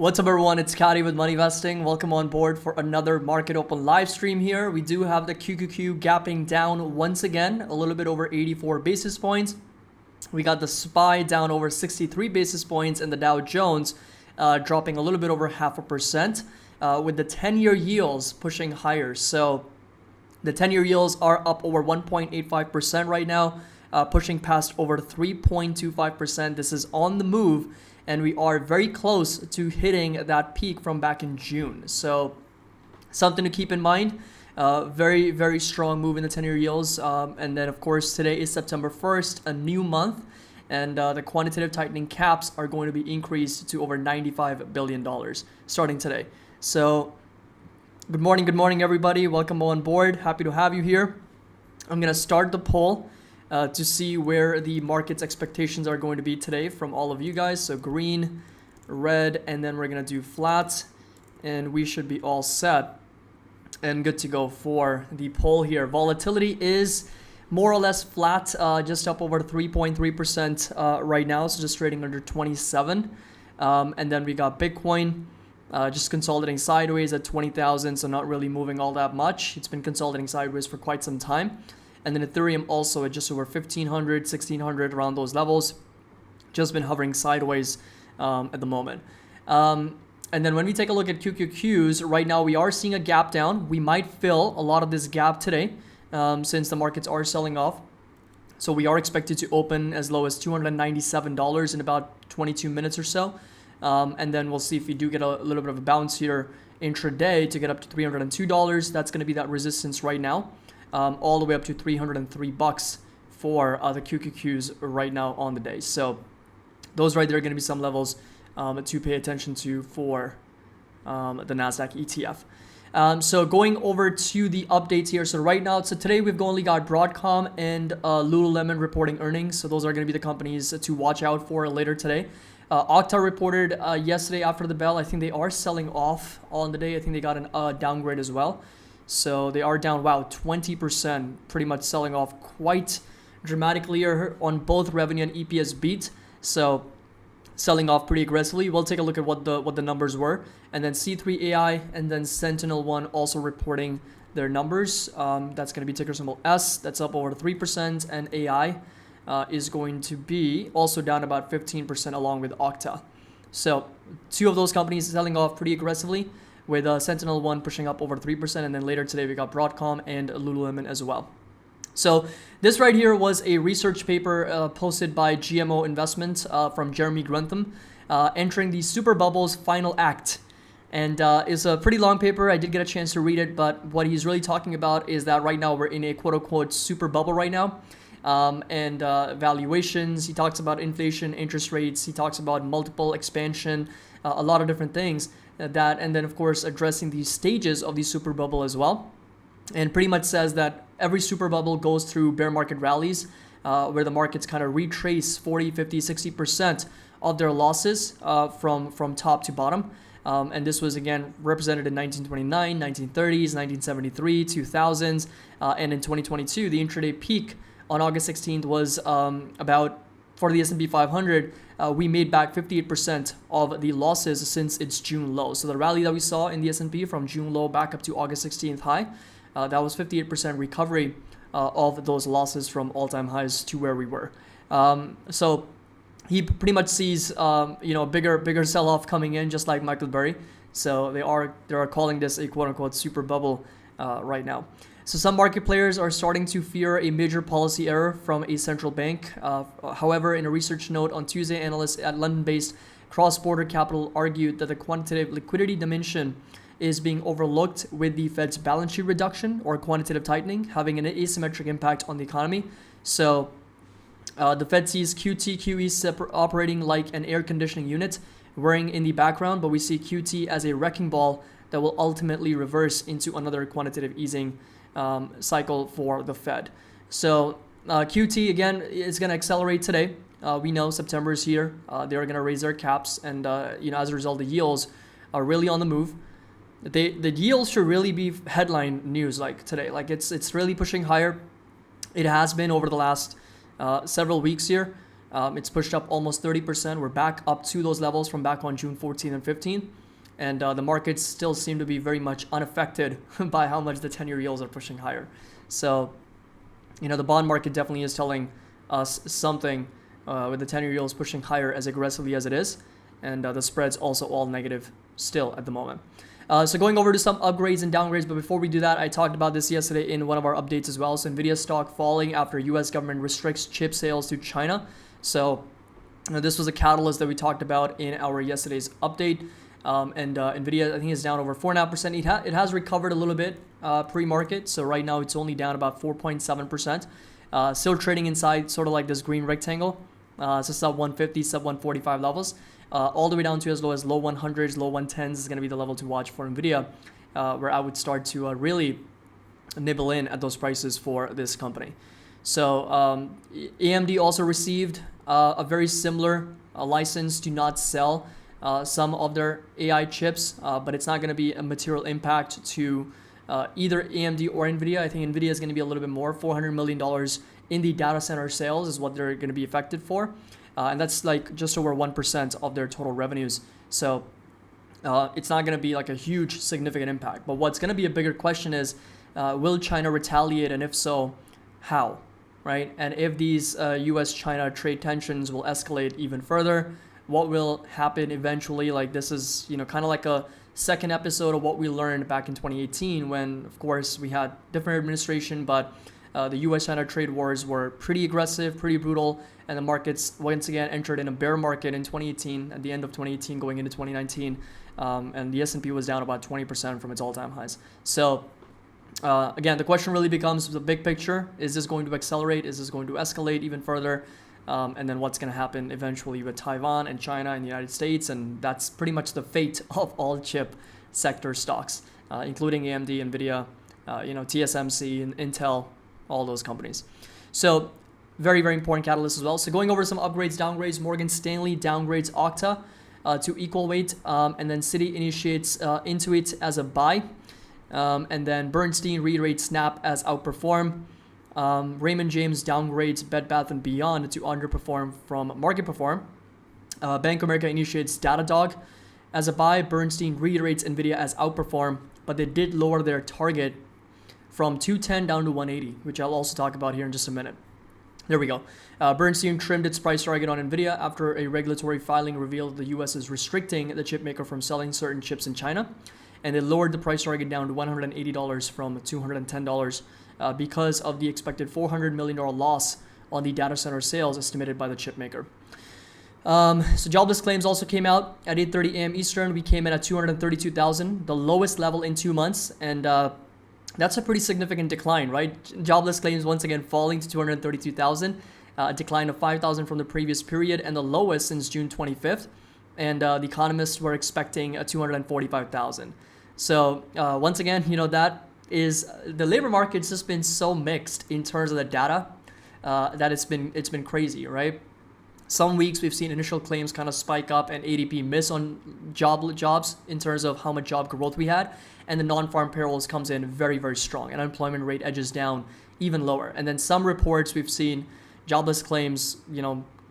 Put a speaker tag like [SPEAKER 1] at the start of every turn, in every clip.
[SPEAKER 1] What's up, everyone? It's Kadi with Money Vesting. Welcome on board for another Market Open live stream here. We do have the QQQ gapping down once again, a little bit over 84 basis points. We got the SPY down over 63 basis points and the Dow Jones dropping a little bit over 0.5%, with the 10-year yields pushing higher. So the 10-year yields are up over 1.85% right now, pushing past over 3.25%. This is on the move, and we are very close to hitting that peak from back in June. So something to keep in mind. Very, very strong move in the 10-year yields. And then, of course, today is September 1st, a new month. And the quantitative tightening caps are going to be increased to over $95 billion starting today. So good morning, everybody. Welcome on board. Happy to have you here. I'm going to start the poll to see where the market's expectations are going to be today from all of you guys. So green, red, and then we're going to do flat, and we should be all set and good to go for the poll here. Volatility is more or less flat, just up over 3.3% right now, so just trading under 27. And then we got Bitcoin just consolidating sideways at 20,000, so not really moving all that much. It's been consolidating sideways for quite some time. And then Ethereum also at just over 1,500, 1,600, around those levels. Just been hovering sideways at the moment. And then when we take a look at QQQs, right now we are seeing a gap down. We might fill a lot of this gap today since the markets are selling off. So we are expected to open as low as $297 in about 22 minutes or so. And then we'll see if we do get a little bit of a bounce here intraday to get up to $302. That's going to be that resistance right now. All the way up to $303 for the QQQs right now on the day. So those right there are going to be some levels to pay attention to for the Nasdaq ETF. So going over to the updates here. So right now, so today we've only got Broadcom and Lululemon reporting earnings. So those are going to be the companies to watch out for later today. Okta reported yesterday after the bell. I think they are selling off on the day. I think they got a downgrade as well. So they are down, 20%, pretty much selling off quite dramatically on both revenue and EPS beat. So selling off pretty aggressively. We'll take a look at what the numbers were. And then C3 AI and then Sentinel-1 also reporting their numbers. That's going to be ticker symbol S. That's up over 3%. And AI is going to be also down about 15% along with Okta. So two of those companies selling off pretty aggressively, with Sentinel-1 pushing up over 3%, and then later today we got Broadcom and Lululemon as well. So this right here was a research paper posted by GMO Investments from Jeremy Grantham, entering the super bubble's final act. And it's a pretty long paper. I did get a chance to read it, but what he's really talking about is that right now we're in a quote-unquote super bubble right now. And valuations, he talks about inflation, interest rates, he talks about multiple expansion, a lot of different things. And then of course addressing the stages of the super bubble as well, and pretty much says that every super bubble goes through bear market rallies where the markets kind of retrace 40, 50, 60% of their losses from top to bottom. And this was again represented in 1929, 1930s, 1973, 2000s, and in 2022 the intraday peak on August 16th was for the S&P 500, we made back 58% of the losses since its June low. So the rally that we saw in the S&P from June low back up to August 16th high, that was 58% recovery of those losses from all-time highs to where we were. So he pretty much sees bigger sell-off coming in, just like Michael Burry. So they are calling this a quote-unquote super bubble right now. So some market players are starting to fear a major policy error from a central bank. However, in a research note on Tuesday, analysts at London-based Cross-Border Capital argued that the quantitative liquidity dimension is being overlooked, with the Fed's balance sheet reduction or quantitative tightening having an asymmetric impact on the economy. So the Fed sees QT, QE operating like an air conditioning unit whirring in the background, but we see QT as a wrecking ball that will ultimately reverse into another quantitative easing cycle for the Fed. So QT again is going to accelerate today. We know September is here. They're going to raise their caps, and as a result, the yields are really on the move. The yields should really be headline news like today. Like it's really pushing higher. It has been over the last several weeks here. It's pushed up almost 30%. We're back up to those levels from back on June 14th and 15th. And the markets still seem to be very much unaffected by how much the 10-year yields are pushing higher. So, the bond market definitely is telling us something with the 10-year yields pushing higher as aggressively as it is. And the spreads also all negative still at the moment. So going over to some upgrades and downgrades, but before we do that, I talked about this yesterday in one of our updates as well. So Nvidia stock falling after U.S. government restricts chip sales to China. So this was a catalyst that we talked about in our yesterday's update. Nvidia, I think, is down over 4.5%. It has recovered a little bit pre-market. So right now it's only down about 4.7%. Still trading inside sort of like this green rectangle. So sub 150, sub 145 levels. All the way down to as low as low 100s, low 110s is going to be the level to watch for Nvidia, where I would start to really nibble in at those prices for this company. So AMD also received a very similar license to not sell some of their AI chips, but it's not going to be a material impact to either AMD or Nvidia. I think Nvidia is going to be a little bit more. $400 million in the data center sales is what they're going to be affected for. And that's like just over 1% of their total revenues. So it's not going to be like a huge significant impact. But what's going to be a bigger question is, will China retaliate? And if so, how? Right? And if these US-China trade tensions will escalate even further, what will happen eventually? Like this is, kind of like a second episode of what we learned back in 2018 when, of course, we had different administration, but the US-China trade wars were pretty aggressive, pretty brutal, and the markets once again entered in a bear market in 2018, at the end of 2018 going into 2019, and the S&P was down about 20% from its all-time highs. So again, the question really becomes the big picture. Is this going to accelerate? Is this going to escalate even further? And then what's going to happen eventually with Taiwan and China and the United States? And that's pretty much the fate of all chip sector stocks, including AMD, Nvidia, TSMC, and Intel, all those companies. So very, very important catalyst as well. So going over some upgrades, downgrades, Morgan Stanley downgrades Okta to equal weight, and then Citi initiates Intuit as a buy, and then Bernstein reiterates Snap as outperform. Raymond James downgrades Bed Bath & Beyond to underperform from market perform. Bank of America initiates Datadog as a buy. Bernstein reiterates Nvidia as outperform, but they did lower their target from 210 down to 180, which I'll also talk about here in just a minute. There we go. Bernstein trimmed its price target on Nvidia after a regulatory filing revealed the U.S. is restricting the chip maker from selling certain chips in China, and they lowered the price target down to $180 from $210 because of the expected $400 million loss on the data center sales estimated by the chip maker. So jobless claims also came out at 8:30 a.m. Eastern. We came in at 232,000, the lowest level in 2 months, and that's a pretty significant decline, right? Jobless claims once again falling to 232,000, a decline of 5,000 from the previous period and the lowest since June 25th. And the economists were expecting 245,000. So once again, that is the labor market's just been so mixed in terms of the data that it's been crazy, right? Some weeks we've seen initial claims kind of spike up and ADP miss on jobs in terms of how much job growth we had. And the non-farm payrolls comes in very, very strong. And unemployment rate edges down even lower. And then some reports we've seen jobless claims,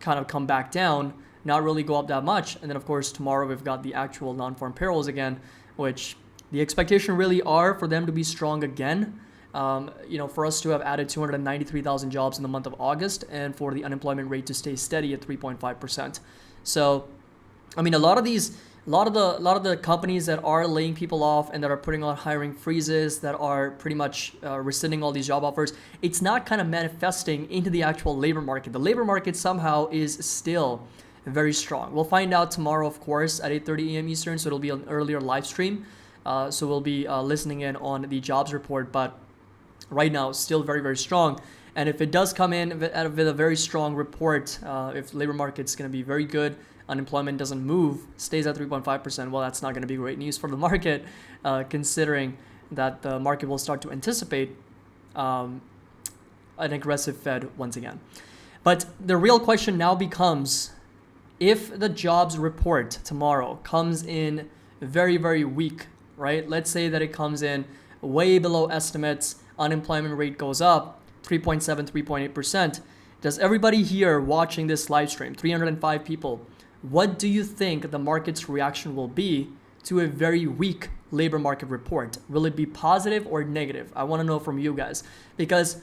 [SPEAKER 1] kind of come back down, not really go up that much. And then, of course, tomorrow we've got the actual non-farm payrolls again, which the expectation really are for them to be strong again. For us to have added 293,000 jobs in the month of August and for the unemployment rate to stay steady at 3.5%. So, a lot of the companies that are laying people off and that are putting on hiring freezes, that are pretty much rescinding all these job offers, it's not kind of manifesting into the actual labor market. The labor market somehow is still very strong. We'll find out tomorrow, of course, at 8:30 a.m. Eastern, so it'll be an earlier live stream. So we'll be listening in on the jobs report, but right now, still very, very strong. And if it does come in with a very strong report, if labor market's going to be very good, unemployment doesn't move, stays at 3.5%, well, that's not going to be great news for the market, considering that the market will start to anticipate an aggressive Fed once again. But the real question now becomes, if the jobs report tomorrow comes in very, very weak, right? Let's say that it comes in way below estimates, unemployment rate goes up 3.7, 3.8%. Does everybody here watching this live stream, 305 people, what do you think the market's reaction will be to a very weak labor market report? Will it be positive or negative? I want to know from you guys, because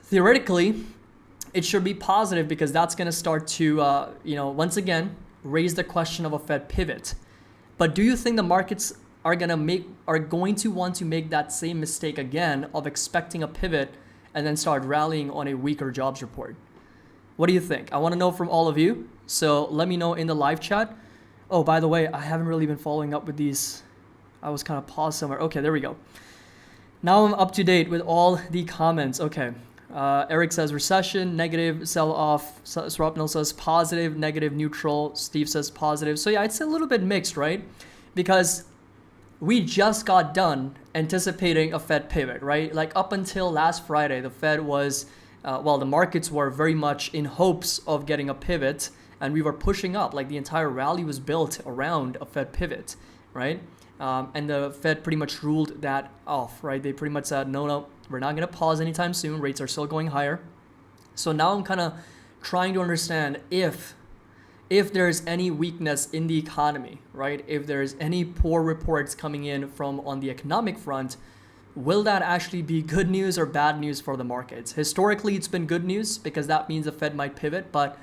[SPEAKER 1] theoretically it should be positive, because that's going to start to, once again, raise the question of a Fed pivot. But do you think the markets are going to want to make that same mistake again of expecting a pivot and then start rallying on a weaker jobs report? What do you think? I want to know from all of you. So let me know in the live chat. Oh, by the way, I haven't really been following up with these. I was kind of paused somewhere. Okay, there we go. Now I'm up to date with all the comments. Okay. Eric says recession, negative, sell off. Swapnil says positive, negative, neutral. Steve says positive. So yeah, it's a little bit mixed, right? Because we just got done anticipating a Fed pivot, right? Like up until last Friday, the Fed was, the markets were very much in hopes of getting a pivot, and we were pushing up. Like the entire rally was built around a Fed pivot, right? And the Fed pretty much ruled that off, right? They pretty much said, no, we're not going to pause anytime soon. Rates are still going higher. So now I'm kind of trying to understand if there's any weakness in the economy, right? If there's any poor reports coming in from on the economic front, will that actually be good news or bad news for the markets? Historically, it's been good news because that means the Fed might pivot, but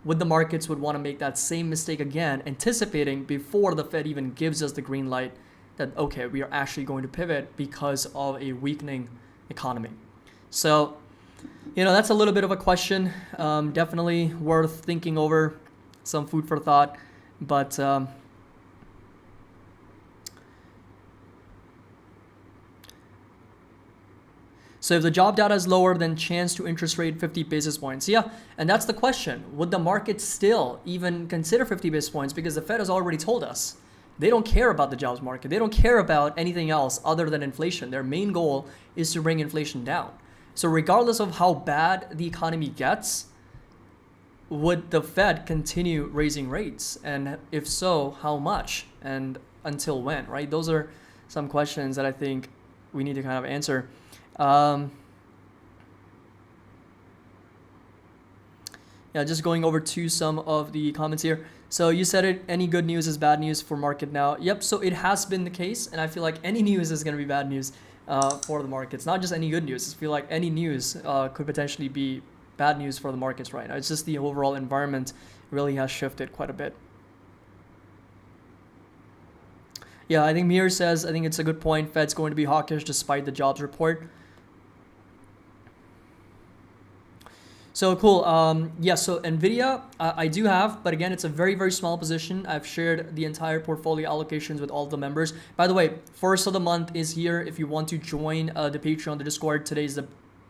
[SPEAKER 1] would the markets would want to make that same mistake again, anticipating before the Fed even gives us the green light that, okay, we are actually going to pivot because of a weakening economy. So, that's a little bit of a question. Definitely worth thinking over. Some food for thought, but so if the job data is lower, then chance to interest rate 50 basis points. Yeah, and that's the question. Would the market still even consider 50 basis points? Because the Fed has already told us they don't care about the jobs market. They don't care about anything else other than inflation. Their main goal is to bring inflation down. So regardless of how bad the economy gets, would the Fed continue raising rates? And if so, how much and until when, right? Those are some questions that I think we need to kind of answer. Just going over to some of the comments here. So you said it, any good news is bad news for market now. Yep, so it has been the case. And I feel like any news is going to be bad news for the markets. Not just any good news. I feel like any news could potentially be bad news for the markets right now. It's just the overall environment really has shifted quite a bit. Yeah, I think Mir says, I think it's a good point. Fed's going to be hawkish despite the jobs report. So cool. So Nvidia, I do have, but again, it's a very, very small position. I've shared the entire portfolio allocations with all of the members. By the way, first of the month is here. If you want to join the Patreon, the Discord, today is the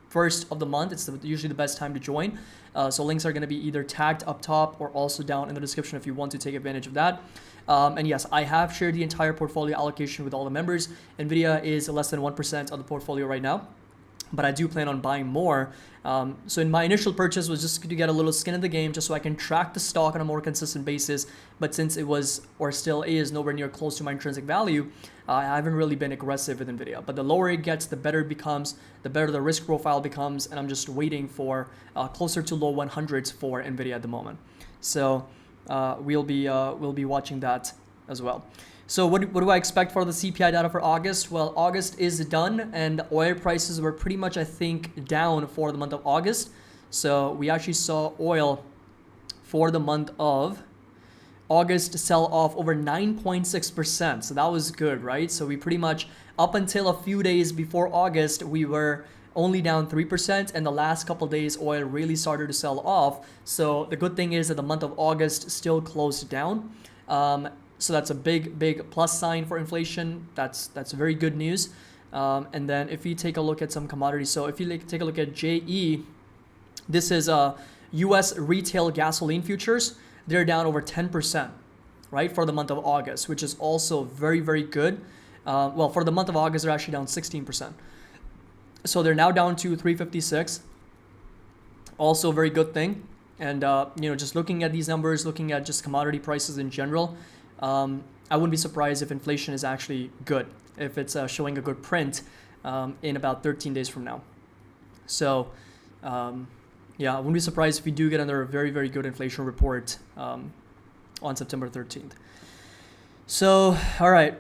[SPEAKER 1] first of the month. It's usually the best time to join. So links are going to be either tagged up top or also down in the description if you want to take advantage of that. And yes, I have shared the entire portfolio allocation with all the members. Nvidia is less than 1% of the portfolio right now, but I do plan on buying more. So in my initial purchase was just to get a little skin in the game, just so I can track the stock on a more consistent basis. But since it was, or still is, nowhere near close to my intrinsic value, I haven't really been aggressive with Nvidia. But the lower it gets, the better it becomes, the better the risk profile becomes, and I'm just waiting for closer to low 100s for Nvidia at the moment. So we'll be watching that as well. So what do I expect for the CPI data for August? Well, August is done, and oil prices were pretty much, I think, down for the month of August. So we actually saw oil for the month of August sell off over 9.6%. So that was good, right? So we pretty much, up until a few days before August, we were only down 3%, and the last couple of days oil really started to sell off. So the good thing is that the month of August still closed down. So that's a big plus sign for inflation. That's very good news. And then if you take a look at some commodities, so if you take a look at JE, this is U.S. retail gasoline futures. They're down over 10%, right, for the month of August, which is also very, very good. Well, for the month of August, they're actually down 16%. So they're now down to 356. Also a very good thing. And, just looking at these numbers, looking at just commodity prices in general, I wouldn't be surprised if inflation is actually good, if it's showing a good print in about 13 days from now. So yeah, I wouldn't be surprised if we do get another very, very good inflation report on September 13th. So, all right.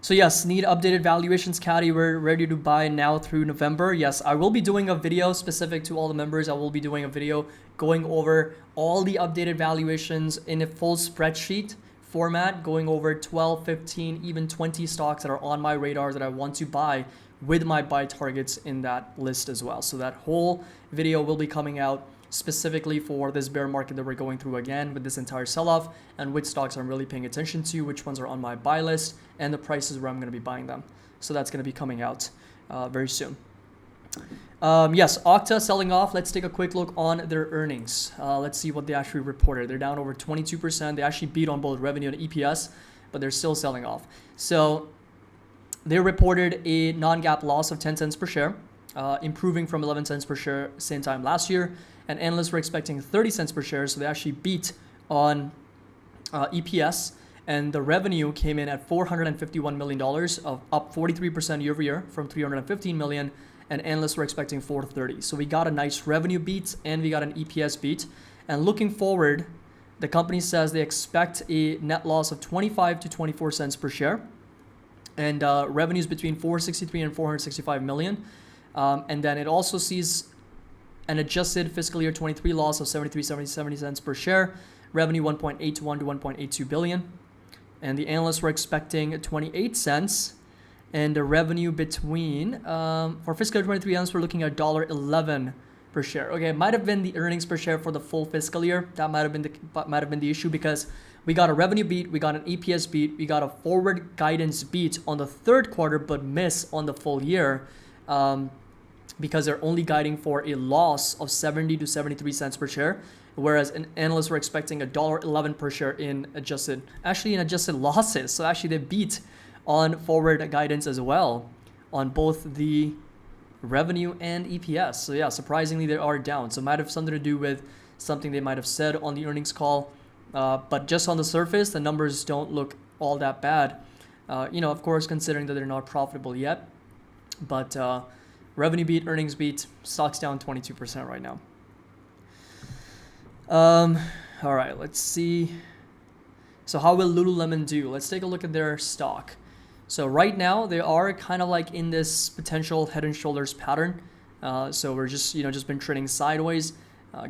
[SPEAKER 1] So yes, need updated valuations, Caddy. We're ready to buy now through November. Yes, I will be doing a video specific to all the members. I will be doing a video going over all the updated valuations in a full spreadsheet format, going over 12, 15, even 20 stocks that are on my radar that I want to buy with my buy targets in that list as well. So that whole video will be coming out specifically for this bear market that we're going through again with this entire sell-off, and which stocks I'm really paying attention to, which ones are on my buy list, and the prices where I'm going to be buying them. So that's going to be coming out very soon. Yes, Okta selling off. Let's take a quick look on their earnings. Let's see what they actually reported. They're down over 22%. They actually beat on both revenue and EPS, but they're still selling off. So they reported a non-GAAP loss of 10 cents per share, improving from 11 cents per share same time last year. And analysts were expecting 30 cents per share, so they actually beat on EPS. And the revenue came in at $451 million, up 43% year over year from $315 million. And analysts were expecting 430. So we got a nice revenue beat and we got an EPS beat. And looking forward, the company says they expect a net loss of 25 to 24 cents per share, and revenues between 463 and 465 million. And then it also sees an adjusted fiscal year 23 loss of 70 cents per share, revenue 1.81 to 1.82 billion. And the analysts were expecting 28 cents, and the revenue between, for fiscal year 23, analysts were looking at $1.11 per share. Okay, it might have been the earnings per share for the full fiscal year. That might have been the issue, because we got a revenue beat, we got an EPS beat, we got a forward guidance beat on the third quarter, but miss on the full year. Because they're only guiding for a loss of 70 to 73 cents per share, whereas analysts were expecting $1.11 per share in adjusted losses. So actually they beat on forward guidance as well on both the revenue and EPS. So yeah, surprisingly they are down. So it might have something to do with something they might have said on the earnings call, but just on the surface, the numbers don't look all that bad. Of course, considering that they're not profitable yet, but revenue beat, earnings beat, stocks down 22% right now. All right, let's see. So how will Lululemon do? Let's take a look at their stock. So right now they are kind of like in this potential head and shoulders pattern. So we're just been trading sideways,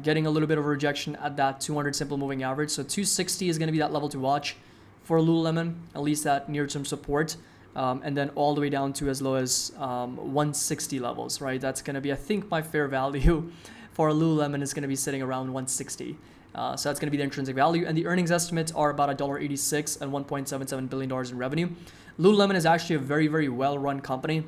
[SPEAKER 1] getting a little bit of a rejection at that 200 simple moving average. So 260 is going to be that level to watch for Lululemon, at least that near-term support. And then all the way down to as low as 160 levels, right? That's going to be, I think, my fair value for Lululemon is going to be sitting around 160. So that's going to be the intrinsic value. And the earnings estimates are about $1.86 and $1.77 billion in revenue. Lululemon is actually a very, very well-run company.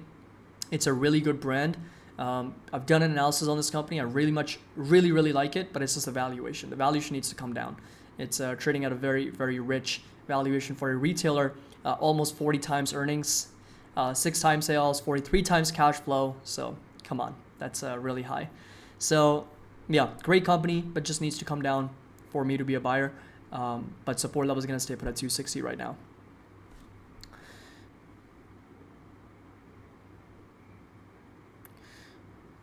[SPEAKER 1] It's a really good brand. I've done an analysis on this company. I really like it, but it's just a valuation. The valuation needs to come down. It's trading at a very, very rich valuation for a retailer. Almost 40 times earnings, 6 times sales, 43 times cash flow. So come on, that's really high. So yeah, great company, but just needs to come down for me to be a buyer. But support level is going to stay put at 260 right now.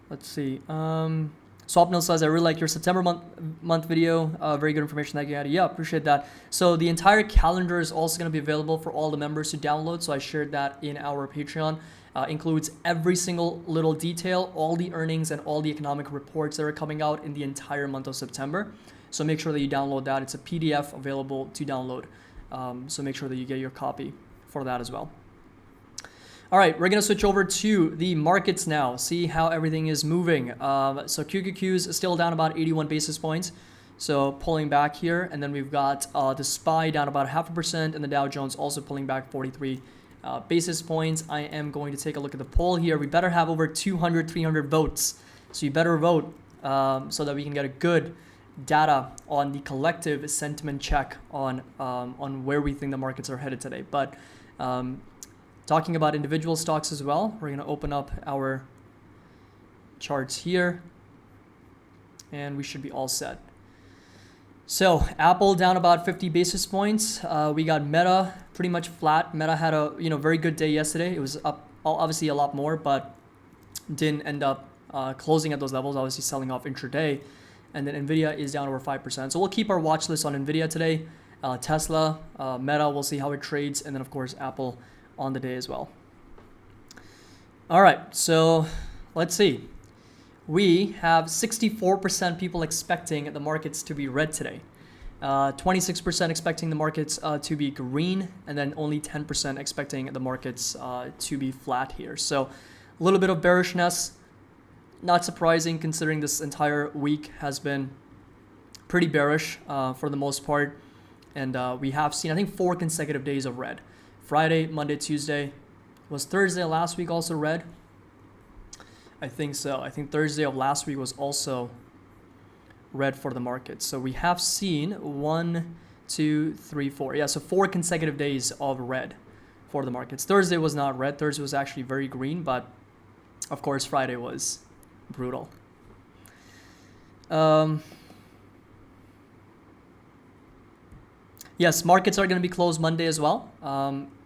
[SPEAKER 1] Let's see. Swapnil says, I really like your September month video. Very good information that you had. Yeah, appreciate that. So the entire calendar is also going to be available for all the members to download. So I shared that in our Patreon. Includes every single little detail, all the earnings and all the economic reports that are coming out in the entire month of September. So make sure that you download that. It's a PDF available to download. So make sure that you get your copy for that as well. All right, we're going to switch over to the markets now, see how everything is moving. So QQQ is still down about 81 basis points. So pulling back here. And then we've got the SPY down about 0.5%, and the Dow Jones also pulling back 43 basis points. I am going to take a look at the poll here. We better have over 200, 300 votes. So you better vote so that we can get a good data on the collective sentiment check on where we think the markets are headed today. But talking about individual stocks as well, we're going to open up our charts here, and we should be all set. So Apple down about 50 basis points. We got Meta pretty much flat. Meta had a very good day yesterday. It was up obviously a lot more, but didn't end up closing at those levels, obviously selling off intraday. And then Nvidia is down over 5%. So we'll keep our watch list on Nvidia today. Tesla, Meta, we'll see how it trades. And then, of course, Apple on the day as well. All right, so let's see. We have 64% people expecting the markets to be red today. 26% expecting the markets to be green, and then only 10% expecting the markets to be flat here. So a little bit of bearishness, not surprising considering this entire week has been pretty bearish for the most part. And we have seen, I think, 4 consecutive days of red. Friday, Monday, Tuesday. Was Thursday last week also red? I think so. I think Thursday of last week was also red for the market. So we have seen 1, 2, 3, 4. Yeah, so 4 consecutive days of red for the markets. Thursday was not red. Thursday was actually very green, but of course Friday was brutal. Yes, markets are going to be closed Monday as well,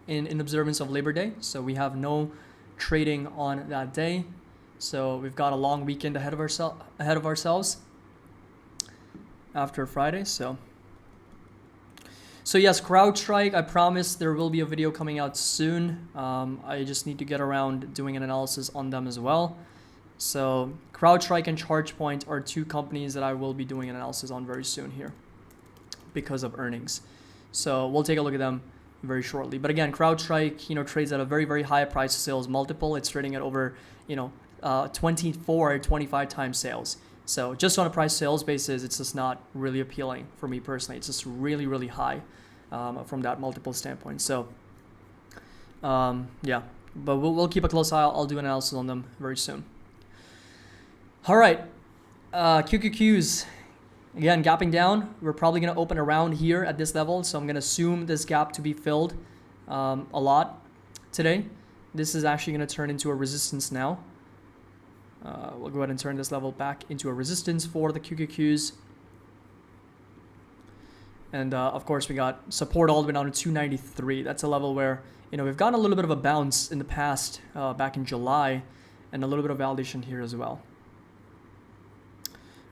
[SPEAKER 1] in observance of Labor Day. So we have no trading on that day. So we've got a long weekend ahead of ourselves after Friday. So yes, CrowdStrike, I promise there will be a video coming out soon. I just need to get around doing an analysis on them as well. So CrowdStrike and ChargePoint are 2 companies that I will be doing an analysis on very soon here because of earnings. So we'll take a look at them very shortly. But again, CrowdStrike, trades at a very, very high price to sales multiple. It's trading at over, 24 or 25 times sales. So just on a price sales basis, it's just not really appealing for me personally. It's just really, really high from that multiple standpoint. So yeah, but we'll keep a close eye. I'll do an analysis on them very soon. All right, QQQs. Again, gapping down. We're probably going to open around here at this level. So I'm going to assume this gap to be filled a lot today. This is actually going to turn into a resistance now. We'll go ahead and turn this level back into a resistance for the QQQs. And of course, we got support all the way down to 293. That's a level where, we've gotten a little bit of a bounce in the past back in July, and a little bit of validation here as well.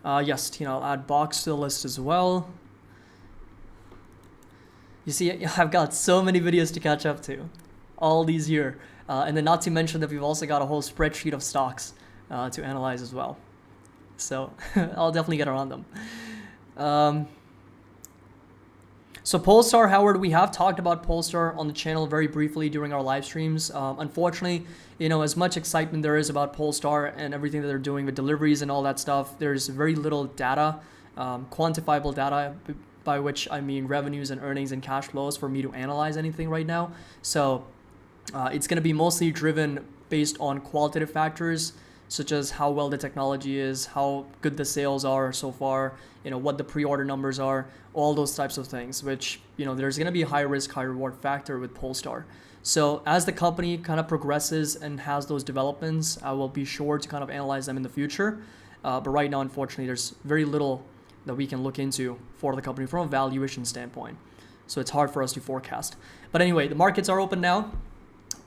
[SPEAKER 1] Yes, Tina, I'll add box to the list as well. You see, I've got so many videos to catch up to all these here. And then not to mention that we've also got a whole spreadsheet of stocks to analyze as well. So I'll definitely get around them. So Polestar, Howard, we have talked about Polestar on the channel very briefly during our live streams. Unfortunately, as much excitement there is about Polestar and everything that they're doing with deliveries and all that stuff, there's very little data, quantifiable data, by which I mean revenues and earnings and cash flows for me to analyze anything right now. So it's going to be mostly driven based on qualitative factors, such as how well the technology is, how good the sales are so far, what the pre-order numbers are, all those types of things, which, there's going to be a high risk, high reward factor with Polestar. So as the company kind of progresses and has those developments, I will be sure to kind of analyze them in the future. But right now, unfortunately, there's very little that we can look into for the company from a valuation standpoint. So it's hard for us to forecast. But anyway, the markets are open now.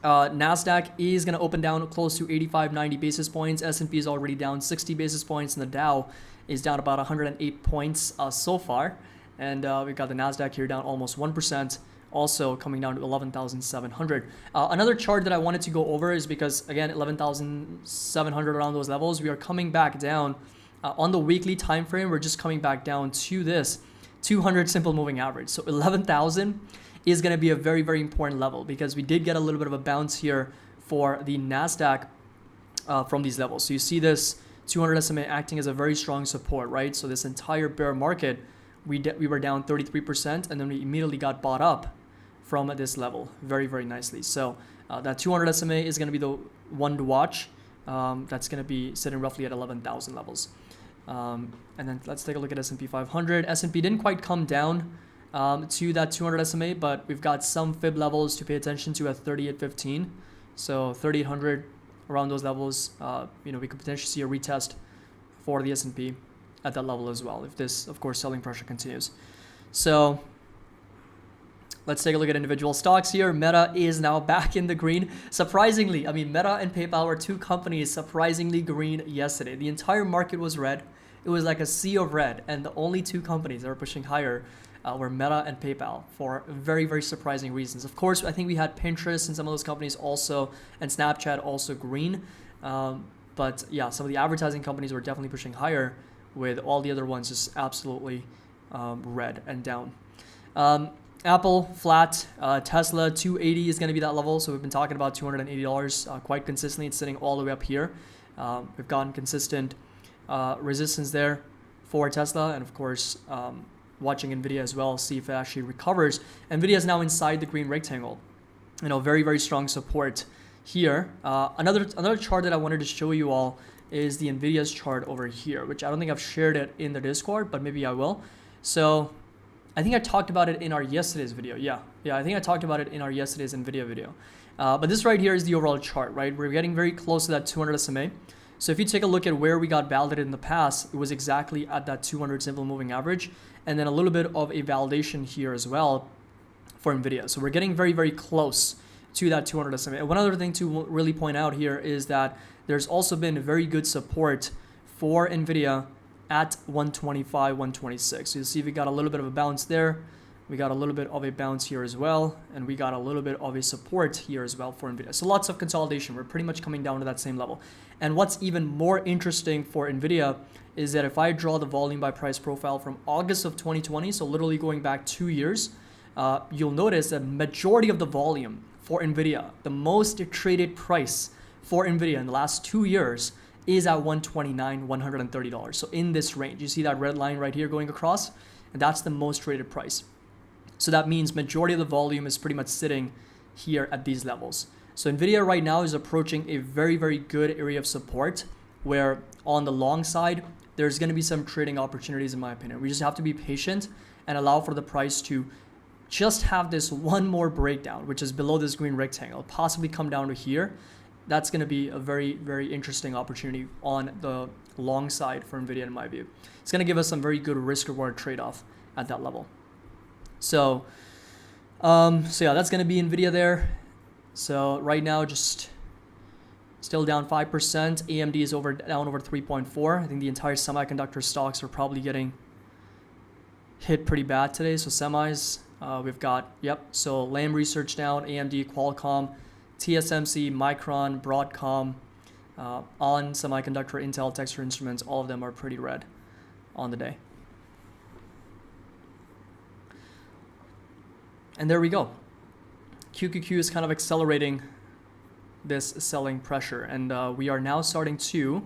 [SPEAKER 1] Nasdaq is going to open down close to 85, 90 basis points. S&P is already down 60 basis points, and the Dow is down about 108 points so far. And we've got the Nasdaq here down almost 1%, also coming down to 11,700. Another chart that I wanted to go over is because, again, 11,700 around those levels, we are coming back down on the weekly time frame. We're just coming back down to this 200 simple moving average. So 11,000 is going to be a very, very important level because we did get a little bit of a bounce here for the Nasdaq from these levels. So you see this 200 SMA acting as a very strong support, right? So this entire bear market, we were down 33%, and then we immediately got bought up from this level very, very nicely. So that 200 SMA is going to be the one to watch. That's going to be sitting roughly at 11,000 levels. And then let's take a look at S&P 500. S&P didn't quite come down to that 200 SMA, but we've got some fib levels to pay attention to at 38.15. So 3,800 around those levels, we could potentially see a retest for the S&P at that level as well, if this, of course, selling pressure continues. So Let's take a look at individual stocks here. Meta is now back in the green. Surprisingly, I mean, Meta and PayPal were two companies surprisingly green yesterday. The entire market was red. It was like a sea of red, and the only two companies that were pushing higher were Meta and PayPal for very, very surprising reasons. Of course, I think we had Pinterest and some of those companies also, and Snapchat also green. But yeah, some of the advertising companies were definitely pushing higher, with all the other ones just absolutely red and down. Apple flat, Tesla 280 is going to be that level. So we've been talking about $280 quite consistently. It's sitting all the way up here. We've gotten consistent resistance there for Tesla, and of course watching Nvidia as well, see if it actually recovers. Nvidia is now inside the green rectangle. You know, very, very strong support here. Another chart that I wanted to show you all is the Nvidia's chart over here, which I don't think I've shared it in the Discord, but maybe I will. So I think I talked about it in our yesterday's video. Yeah, I think I talked about it in our yesterday's Nvidia video. But this right here is the overall chart, right? We're getting very close to that 200 SMA. So if you take a look at where we got validated in the past, it was exactly at that 200 simple moving average, and then a little bit of a validation here as well for Nvidia. So we're getting very, very close to that 200 SMA. And one other thing to really point out here is that there's also been very good support for Nvidia at 125, 126. So you'll see we got a little bit of a bounce there. We got a little bit of a bounce here as well. And we got a little bit of a support here as well for Nvidia. So lots of consolidation. We're pretty much coming down to that same level. And what's even more interesting for Nvidia is that if I draw the volume by price profile from August of 2020, so literally going back 2 years, you'll notice that majority of the volume for Nvidia, the most traded price for Nvidia in the last 2 years is at $129, $130. So in this range, you see that red line right here going across, and that's the most traded price. So that means majority of the volume is pretty much sitting here at these levels. So Nvidia right now is approaching a very, very good area of support, where on the long side, there's going to be some trading opportunities in my opinion. We just have to be patient and allow for the price to just have this one more breakdown, which is below this green rectangle, possibly come down to here. That's going to be a very, very interesting opportunity on the long side for Nvidia in my view. It's going to give us some very good risk reward trade-off at that level. So yeah, that's going to be Nvidia there. So right now, just still down 5%. AMD is down over 3.4. I think the entire semiconductor stocks are probably getting hit pretty bad today. So semis, we've got, so Lam Research down, AMD, Qualcomm, TSMC, Micron, Broadcom, on Semiconductor, Intel, Texture Instruments, all of them are pretty red on the day. And there we go. QQQ is kind of accelerating this selling pressure, and we are now starting to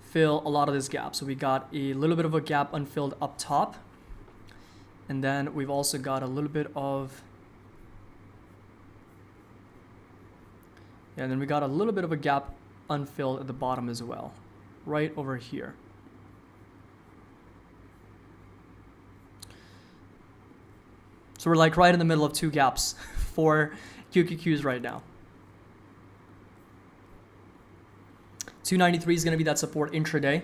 [SPEAKER 1] fill a lot of this gap. So we got a little bit of a gap unfilled up top, and then we've also got a little bit of and then we got a little bit of a gap unfilled at the bottom as well, right over here. So we're like right in the middle of two gaps for QQQs right now. 293 is going to be that support intraday.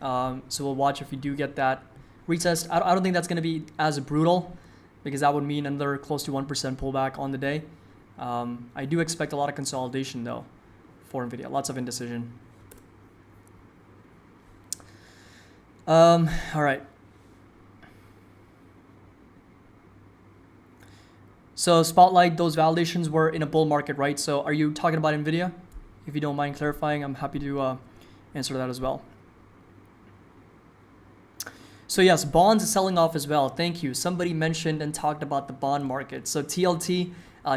[SPEAKER 1] So we'll watch if we do get that retest. I don't think that's going to be as brutal, because that would mean another close to 1% pullback on the day. I do expect a lot of consolidation though for Nvidia, lots of indecision. All right. So Spotlight, those validations were in a bull market, right? So are you talking about Nvidia? If you don't mind clarifying, I'm happy to answer that as well. So yes, bonds selling off as well. Thank you. Somebody mentioned and talked about the bond market. So TLT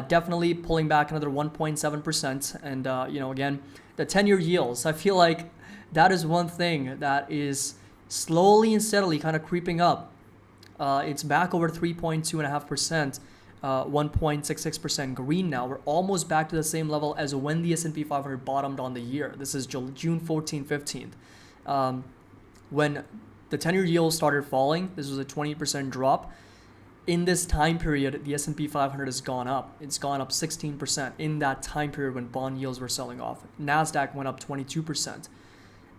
[SPEAKER 1] definitely pulling back another 1.7%. And, again, the 10-year yields, I feel like that is one thing that is slowly and steadily kind of creeping up. It's back over 3.2.5%. 1.66% green now. We're almost back to the same level as when the S&P 500 bottomed on the year. This is June 14th, 15th. When the 10-year yield started falling, this was a 20% drop. In this time period, the S&P 500 has gone up. It's gone up 16% in that time period when bond yields were selling off. Nasdaq went up 22%.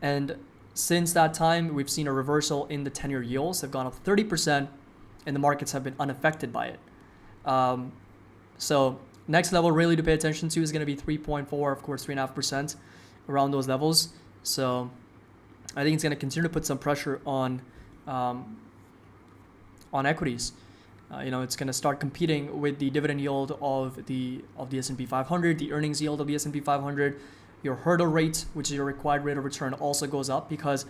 [SPEAKER 1] And since that time, we've seen a reversal in the 10-year yields. They've gone up 30%. and the markets have been unaffected by it. So next level really to pay attention to is going to be 3.4, of course 3.5%, around those levels. So I think it's going to continue to put some pressure on equities. It's going to start competing with the dividend yield of the S&P 500, the earnings yield of the S&P 500. Your hurdle rate, which is your required rate of return, also goes up because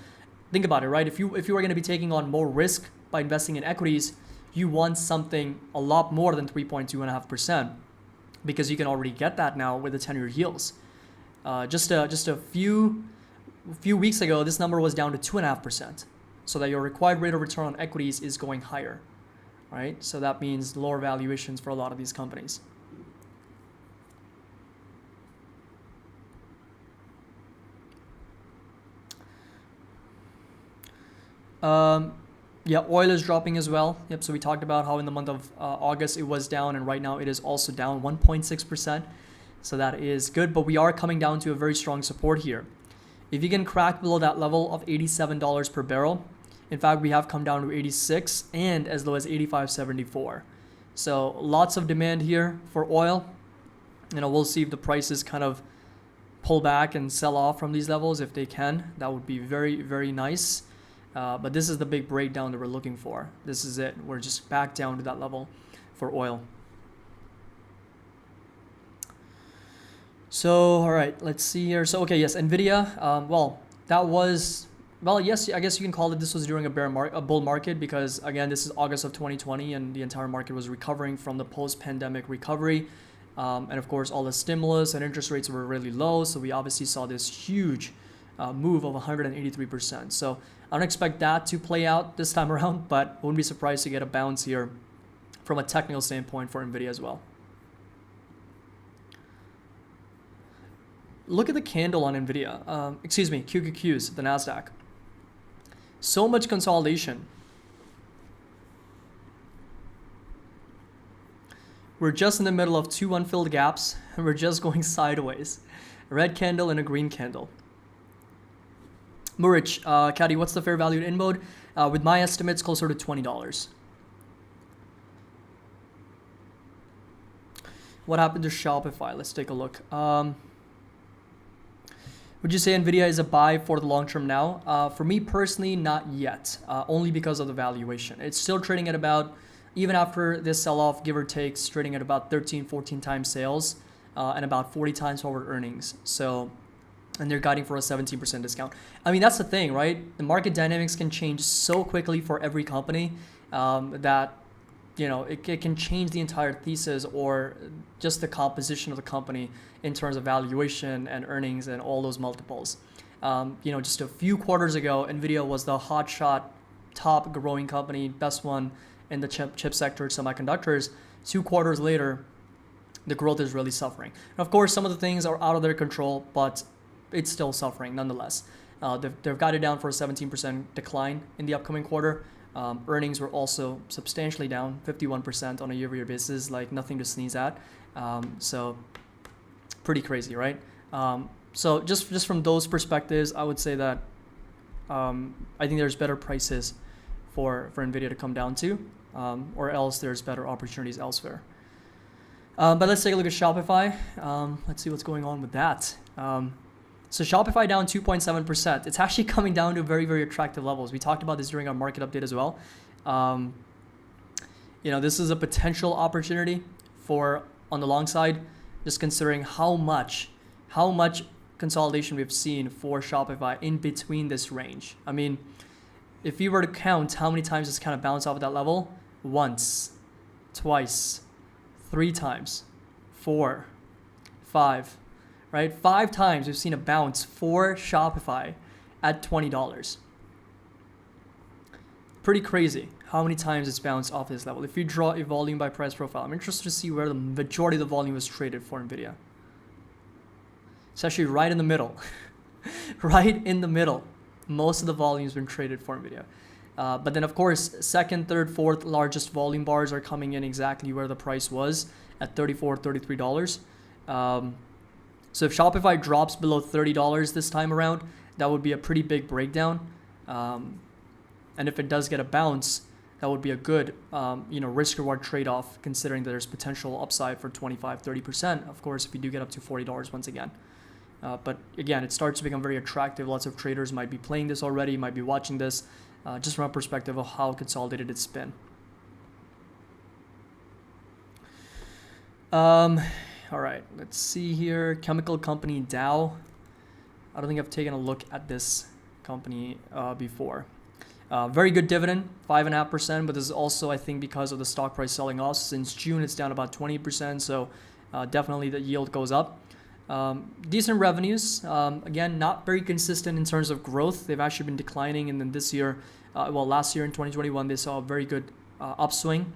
[SPEAKER 1] think about it, right? If you are going to be taking on more risk by investing in equities, you want something a lot more than 3.2.5%, because you can already get that now with the 10-year yields. Just a few weeks ago, this number was down to 2.5%, so that your required rate of return on equities is going higher, right? So that means lower valuations for a lot of these companies. Yeah, oil is dropping as well. Yep, so we talked about how in the month of August it was down, and right now it is also down 1.6%. So that is good, but we are coming down to a very strong support here. If you can crack below that level of $87 per barrel, in fact, we have come down to 86 and as low as 85.74. So lots of demand here for oil. We'll see if the prices kind of pull back and sell off from these levels. If they can, that would be very, very nice. But this is the big breakdown that we're looking for. This is it. We're just back down to that level for oil. So, all right, let's see here. So, okay, yes, Nvidia. Yes, I guess you can call it. This was during a bull market, because again, this is August of 2020, and the entire market was recovering from the post-pandemic recovery, and of course, all the stimulus and interest rates were really low. So we obviously saw this huge move of 183%. So I don't expect that to play out this time around, but I wouldn't be surprised to get a bounce here from a technical standpoint for Nvidia as well. Look at the candle on Nvidia. QQQs, the Nasdaq. So much consolidation. We're just in the middle of two unfilled gaps, and we're just going sideways. A red candle and a green candle. Murich, Caddy, what's the fair value in mode? With my estimates, closer to $20. What happened to Shopify? Let's take a look. Would you say Nvidia is a buy for the long term now? For me personally, not yet, only because of the valuation. It's still trading at about, even after this sell-off, give or take, it's trading at about 13, 14 times sales and about 40 times forward earnings. So, and they're guiding for a 17% discount. I mean, that's the thing, right? The market dynamics can change so quickly for every company that, it can change the entire thesis or just the composition of the company in terms of valuation and earnings and all those multiples. Just a few quarters ago, Nvidia was the hotshot, top growing company, best one in the chip sector, semiconductors. 2 quarters later, the growth is really suffering. And of course, some of the things are out of their control, but it's still suffering nonetheless. They've guided down for a 17% decline in the upcoming quarter. Earnings were also substantially down, 51% on a year-over-year basis, like nothing to sneeze at. So pretty crazy, right? So just from those perspectives, I would say that I think there's better prices for Nvidia to come down to, or else there's better opportunities elsewhere. But let's take a look at Shopify. Let's see what's going on with that. So Shopify down 2.7%. It's actually coming down to very, very attractive levels. We talked about this during our market update as well. This is a potential opportunity for on the long side, just considering how much consolidation we've seen for Shopify in between this range. I mean, if you were to count how many times it's kind of bounced off at that level, once, twice, 3 times, 4, 5, right? 5 times we've seen a bounce for Shopify at $20. Pretty crazy how many times it's bounced off this level. If you draw a volume by price profile, I'm interested to see where the majority of the volume is traded for Nvidia. It's actually right in the middle. Right in the middle. Most of the volume has been traded for Nvidia. But then, of course, second, third, fourth largest volume bars are coming in exactly where the price was at $34, $33. So if Shopify drops below $30 this time around, that would be a pretty big breakdown. And if it does get a bounce, that that would be a good, risk reward trade-off, considering that there's potential upside for 25-30%. Of course, if you do get up to $40 once again. But again, it starts to become very attractive. Lots of traders might be playing this already, might be watching this, just from a perspective of how consolidated it's been. All right, let's see here. Chemical company Dow. I don't think I've taken a look at this company before. Very good dividend, 5.5%, but this is also, I think, because of the stock price selling off. Since June, it's down about 20%, so definitely the yield goes up. Decent revenues, again, not very consistent in terms of growth. They've actually been declining, and then this year, last year in 2021, they saw a very good upswing.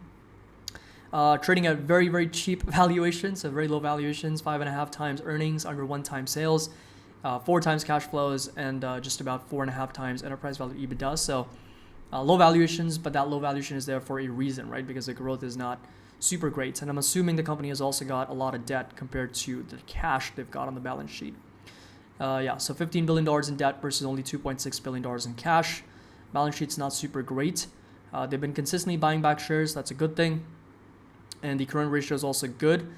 [SPEAKER 1] Trading at very, very cheap valuations, so very low valuations, 5.5 times earnings, under 1 time sales, 4 times cash flows, and just about 4.5 times enterprise value EBITDA. So low valuations, but that low valuation is there for a reason, right? Because the growth is not super great. And I'm assuming the company has also got a lot of debt compared to the cash they've got on the balance sheet. So $15 billion in debt versus only $2.6 billion in cash. Balance sheet's not super great. They've been consistently buying back shares. That's a good thing. And the current ratio is also good.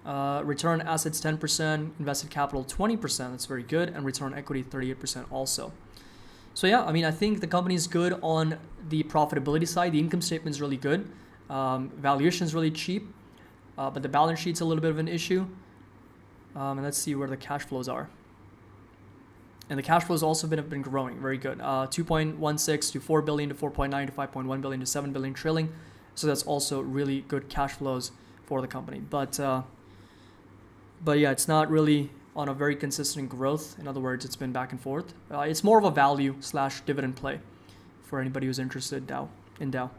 [SPEAKER 1] Return on assets 10%, invested capital 20%. That's very good. And return on equity 38% also. So yeah, I mean, I think the company is good on the profitability side. The income statement is really good. Valuation is really cheap, but the balance sheet's a little bit of an issue. And let's see where the cash flows are. And the cash flows also have been growing, very good. 2.16 to 4 billion to 4.9 to 5.1 billion to 7 billion trailing. So that's also really good cash flows for the company. But yeah, it's not really on a very consistent growth. In other words, it's been back and forth. It's more of a value / dividend play for anybody who's interested in Dow.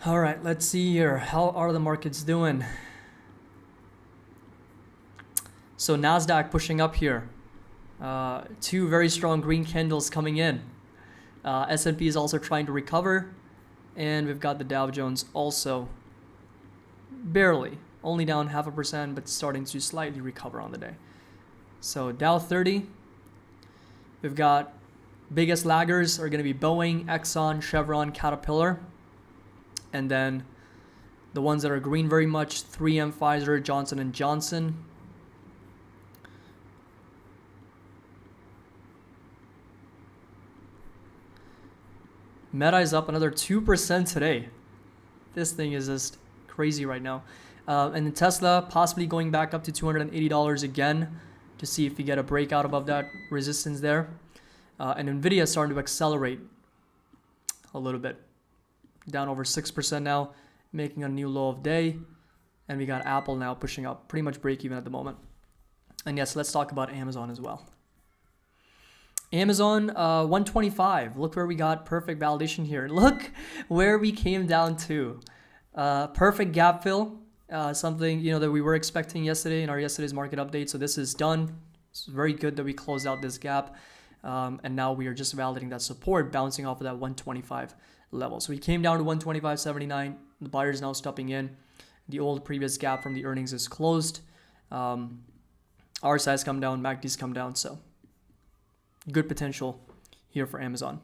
[SPEAKER 1] All right, let's see here. How are the markets doing? So Nasdaq pushing up here. 2 very strong green candles coming in. S&P is also trying to recover. And we've got the Dow Jones also barely, only down 0.5%, but starting to slightly recover on the day. So Dow 30, we've got biggest laggers are going to be Boeing, Exxon, Chevron, Caterpillar. And then the ones that are green very much, 3M, Pfizer, Johnson & Johnson. Meta is up another 2% today. This thing is just crazy right now. And then Tesla possibly going back up to $280 again to see if you get a breakout above that resistance there. And Nvidia is starting to accelerate a little bit. Down over 6% now, making a new low of day. And we got Apple now pushing up, pretty much break even at the moment. And yes, let's talk about Amazon as well. Amazon 125. Look where we got perfect validation here. Look where we came down to. Perfect gap fill. Something that we were expecting yesterday in our yesterday's market update. So this is done. It's very good that we closed out this gap. And now we are just validating that support, bouncing off of that 125 level. So we came down to 125.79. The buyer is now stepping in. The old previous gap from the earnings is closed. RSI's come down, MACD's come down. So good potential here for Amazon.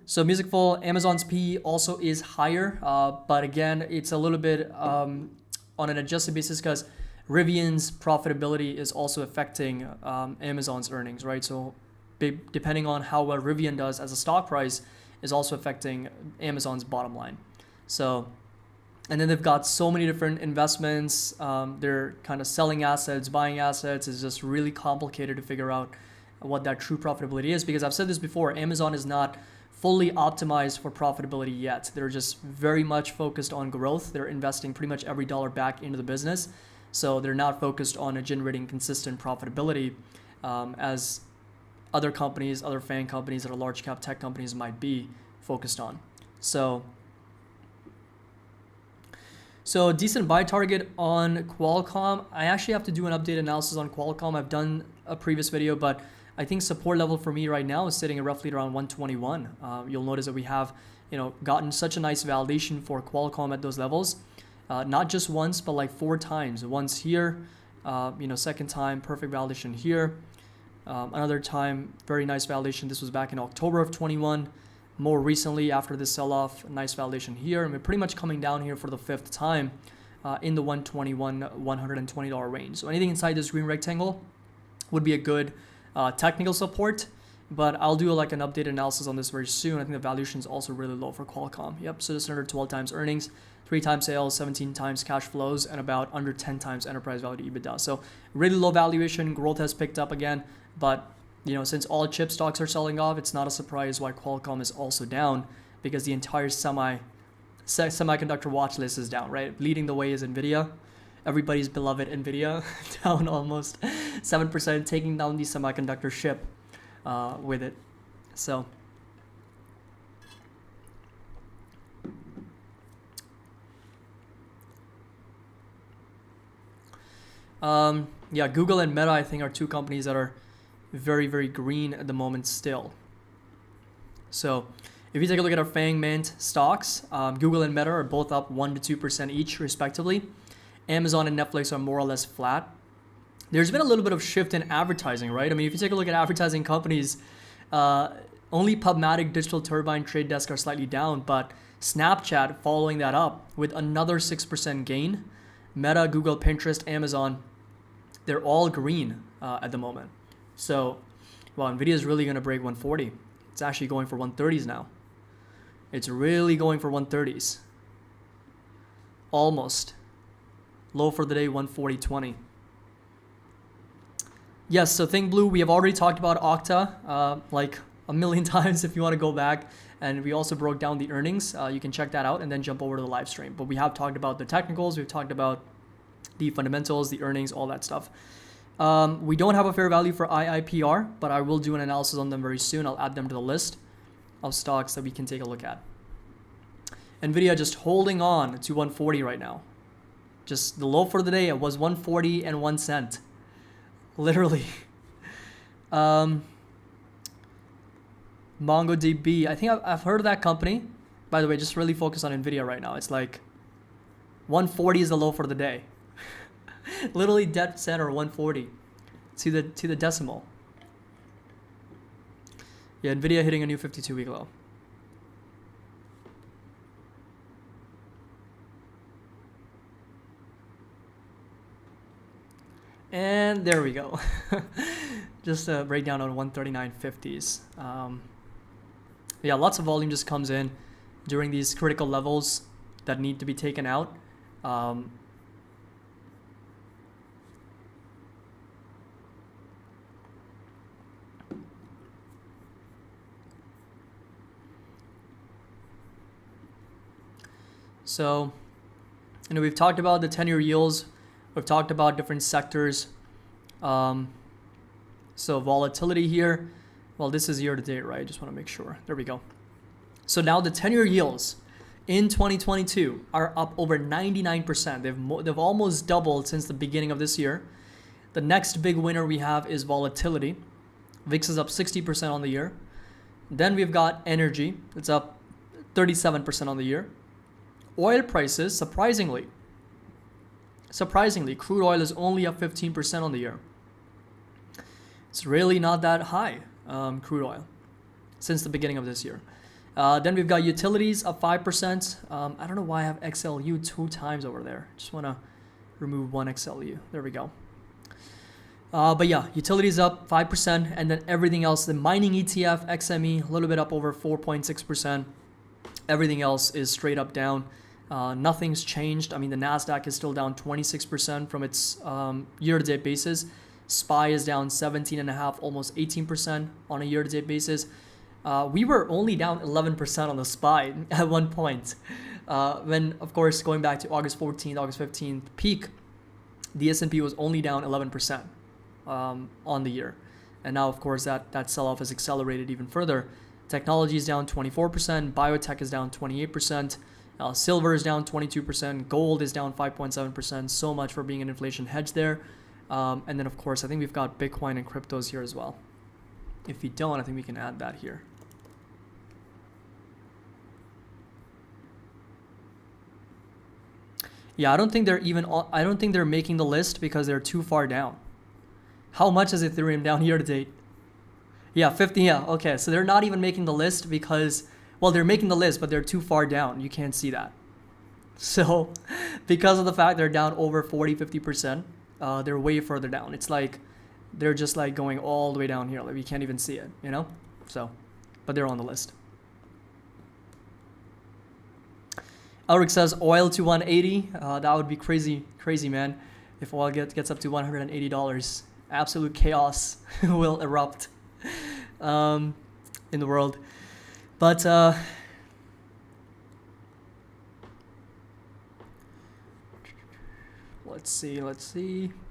[SPEAKER 1] So Musicful, Amazon's PE also is higher, but again, it's a little bit on an adjusted basis because Rivian's profitability is also affecting Amazon's earnings, right? So depending on how well Rivian does as a stock price is also affecting Amazon's bottom line. So, and then they've got so many different investments. They're kind of selling assets, buying assets. It's just really complicated to figure out what that true profitability is, because I've said this before, Amazon is not fully optimized for profitability yet. They're just very much focused on growth. They're investing pretty much every dollar back into the business. So they're not focused on generating consistent profitability as other companies, other FAANG companies that are large cap tech companies might be focused on. So decent buy target on Qualcomm. I actually have to do an updated analysis on Qualcomm. I've done a previous video, but I think support level for me right now is sitting at roughly around 121. You'll notice that we have, gotten such a nice validation for Qualcomm at those levels, not just once, but like 4 times. Once here, second time, perfect validation here, Another time, very nice valuation. This was back in October of 21. More recently, after this sell-off, nice valuation here. And we're pretty much coming down here for the 5th time in the $120 range. So anything inside this green rectangle would be a good technical support. But I'll do like an updated analysis on this very soon. I think the valuation is also really low for Qualcomm. Yep, so just under 12 times earnings, 3 times sales, 17 times cash flows, and about under 10 times enterprise value to EBITDA. So really low valuation. Growth has picked up again, but since all chip stocks are selling off, it's not a surprise why Qualcomm is also down, because the entire semiconductor watch list is down, right? Leading the way is Nvidia. Everybody's beloved Nvidia, down almost 7%, taking down the semiconductor ship with it. So yeah, Google and Meta, I think, are two companies that are very, very green at the moment still. So if you take a look at our FANG Mint stocks, Google and Meta are both up 1 to 2% each respectively. Amazon and Netflix are more or less flat. There's been a little bit of shift in advertising, right? I mean, if you take a look at advertising companies, only PubMatic, Digital Turbine, Trade Desk are slightly down, but Snapchat following that up with another 6% gain. Meta, Google, Pinterest, Amazon, they're all green at the moment. So, well, Nvidia is really going to break 140. It's actually going for 130s now. It's really going for 130s. Almost. Low for the day, 140.20. Yes, so Think Blue, we have already talked about Okta like a million times if you want to go back. And we also broke down the earnings. You can check that out and then jump over to the live stream. But we have talked about the technicals. We've talked about the fundamentals, the earnings, all that stuff. We don't have a fair value for IIPR, but I will do an analysis on them very soon. I'll add them to the list of stocks that we can take a look at. Nvidia just holding on to 140 right now. Just the low for the day, it was 140 and 1 cent. Literally. MongoDB, I think I've heard of that company. By the way, just really focus on Nvidia right now. It's like 140 is the low for the day. Literally dead center 140 to the decimal. Yeah, Nvidia hitting a new 52-week low. And there we go. Just a breakdown on 139.50s. Yeah, lots of volume just comes in during these critical levels that need to be taken out. So, we've talked about the 10-year yields. We've talked about different sectors. So volatility here. Well, this is year to date, right? Just want to make sure. There we go. So now the 10-year yields in 2022 are up over 99%. They've almost doubled since the beginning of this year. The next big winner we have is volatility. VIX is up 60% on the year. Then we've got energy. It's up 37% on the year. Oil prices, surprisingly, crude oil is only up 15% on the year. It's really not that high, crude oil, since the beginning of this year. Then we've got utilities up 5%. I don't know why I have XLU 2 times over there. Just want to remove one XLU. There we go. But yeah, utilities up 5%, and then everything else, the mining ETF, XME, a little bit up over 4.6%. Everything else is straight up down. Nothing's changed. I mean, the Nasdaq is still down 26% from its year-to-date basis. SPY is down 17.5%, almost 18% on a year-to-date basis. We were only down 11% on the SPY at one point. When, of course, going back to August 14th, August 15th peak, the S&P was only down 11% on the year. And now, of course, that sell-off has accelerated even further. Technology is down 24%. Biotech is down 28%. Silver is down 22%. Gold is down 5.7%. So much for being an inflation hedge there. And then, of course, I think we've got Bitcoin and cryptos here as well. If you don't, I think we can add that here. Yeah, I don't think they're making the list because they're too far down. How much is Ethereum down year to date? Yeah, 50. Yeah, okay. So they're not even making the list because, well, they're making the list, but they're too far down. You can't see that. So because of the fact they're down over 40, 50%, they're way further down. It's like they're just like going all the way down here. Like we can't even see it, you know? So, but they're on the list. Elric says oil to 180. That would be crazy, man. If oil gets up to $180, absolute chaos will erupt in the world. But let's see.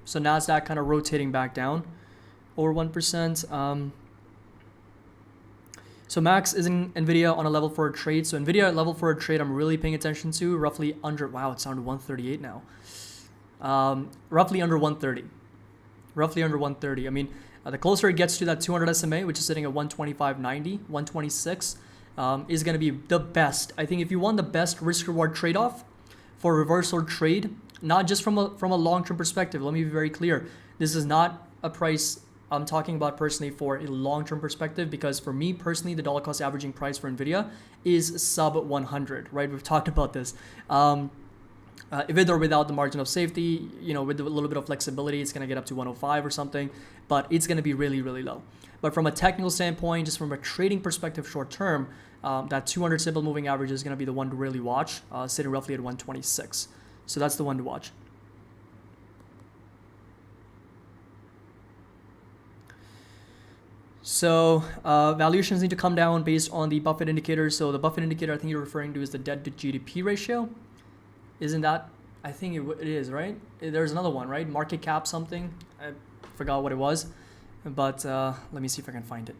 [SPEAKER 1] So Nasdaq kind of rotating back down over 1%. So Max is in Nvidia on a level for a trade. So Nvidia at level for a trade, I'm really paying attention to. Roughly under, wow, it's down to 138 now. Roughly under 130. Roughly under 130. I mean, the closer it gets to that 200 SMA, which is sitting at 125.90, 126, is going to be the best. I think if you want the best risk-reward trade-off for reversal trade, not just from a long-term perspective, let me be very clear. This is not a price I'm talking about personally for a long-term perspective, because for me personally, the dollar cost averaging price for Nvidia is sub 100, right? We've talked about this. With or without the margin of safety, you know, with a little bit of flexibility, it's going to get up to 105 or something, but it's going to be really, really low. But from a technical standpoint, just from a trading perspective, short term, that 200 simple moving average is going to be the one to really watch, sitting roughly at 126. So that's the one to watch. So valuations need to come down based on the Buffett indicator. So the Buffett indicator I think you're referring to is the debt to GDP ratio. Isn't that? I think it is, right? There's another one, right? Market cap something. I forgot what it was. But let me see if I can find it.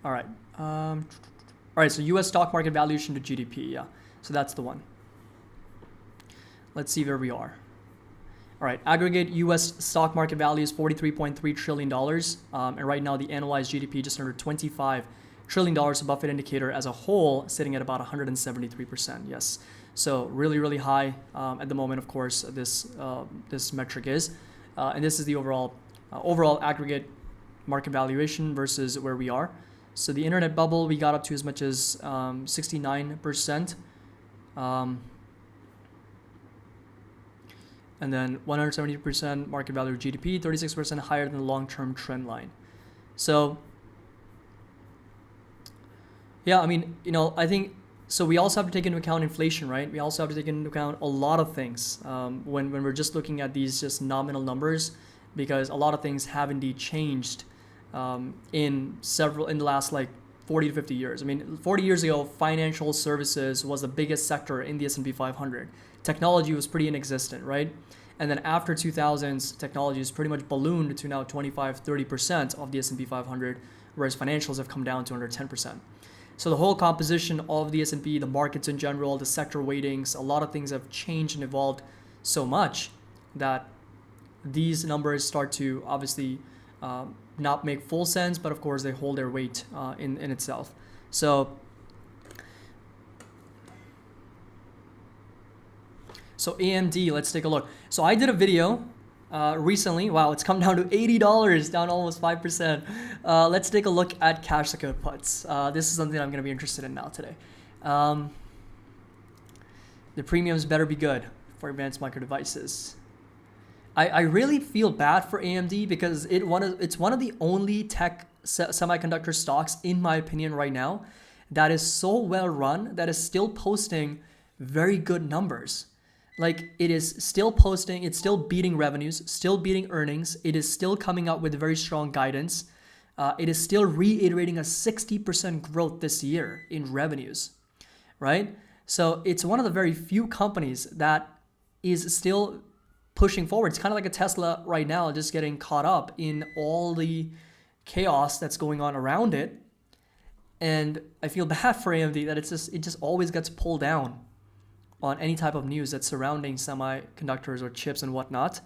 [SPEAKER 1] All right. All right, so U.S. stock market valuation to GDP, yeah. So that's the one. Let's see where we are. All right, aggregate U.S. stock market value is $43.3 trillion. And right now the analyzed GDP just under $25 trillion. The Buffett indicator as a whole sitting at about 173%, yes. So really, really high at the moment, of course, this metric is. And this is the overall aggregate market valuation versus where we are. So the internet bubble, we got up to as much as 69%. And then 170% market value of GDP, 36% higher than the long-term trend line. So, yeah, I mean, you know, I think, so we also have to take into account inflation, right? We also have to take into account a lot of things when we're just looking at these just nominal numbers, because a lot of things have indeed changed in the last like 40 to 50 years. I mean, 40 years ago, financial services was the biggest sector in the S&P 500. Technology was pretty inexistent, right? And then after 2000s, technology has pretty much ballooned to now 25-30% of the S&P 500, whereas financials have come down to under 10%. So the whole composition of the S&P, the markets in general, the sector weightings, a lot of things have changed and evolved so much that these numbers start to obviously not make full sense, but of course they hold their weight in itself. So AMD, let's take a look. So I did a video recently. Wow, it's come down to $80, down almost 5%. Let's take a look at cash secured puts. This is something I'm going to be interested in now today. The premiums better be good for advanced micro devices. I really feel bad for AMD because it's one of the only tech semiconductor stocks, in my opinion, right now that is so well run that is still posting very good numbers. Like it is still posting, it's still beating revenues, still beating earnings. It is still coming out with very strong guidance. It is still reiterating a 60% growth this year in revenues, right? So it's one of the very few companies that is still pushing forward. It's kind of like a Tesla right now, just getting caught up in all the chaos that's going on around it. And I feel bad for AMD that it just always gets pulled down on any type of news that's surrounding semiconductors or chips and whatnot.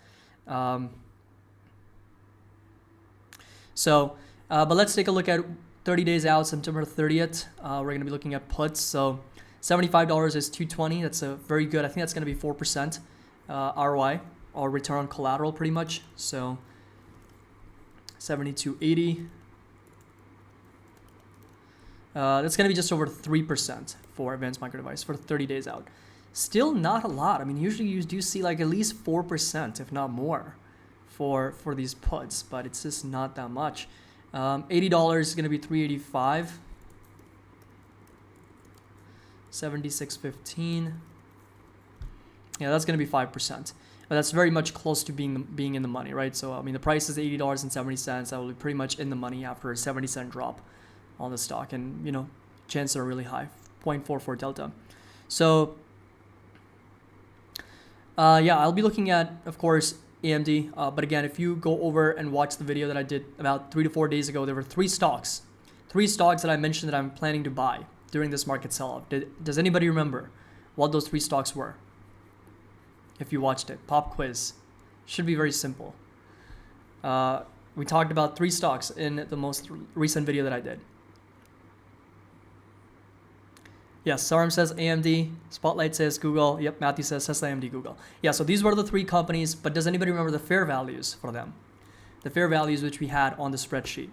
[SPEAKER 1] But let's take a look at 30 days out, September 30th. We're going to be looking at puts. So $75 is 220. That's a very good. I think that's going to be 4% ROI or return on collateral pretty much. So 72.80. That's going to be just over 3% for advanced micro device for 30 days out. Still not a lot. I mean, usually you do see like at least 4%, if not more, for these puts, but it's just not that much. $80 is going to be 385. 76.15. Yeah, that's going to be 5%. But that's very much close to being in the money, right? So, I mean, the price is $80.70. That will be pretty much in the money after a 70-cent drop on the stock. And, you know, chances are really high, 0.44 delta. So, yeah, I'll be looking at, of course, AMD. But again, if you go over and watch the video that I did about 3 to 4 days ago, there were three stocks that I mentioned that I'm planning to buy during this market sell-off. Does anybody remember what those three stocks were? If you watched it, pop quiz. Should be very simple. We talked about three stocks in the most recent video that I did. Yes, Saram says AMD, Spotlight says Google. Yep, Matthew says Tesla, AMD, Google. Yeah, so these were the three companies, but does anybody remember the fair values for them? The fair values which we had on the spreadsheet.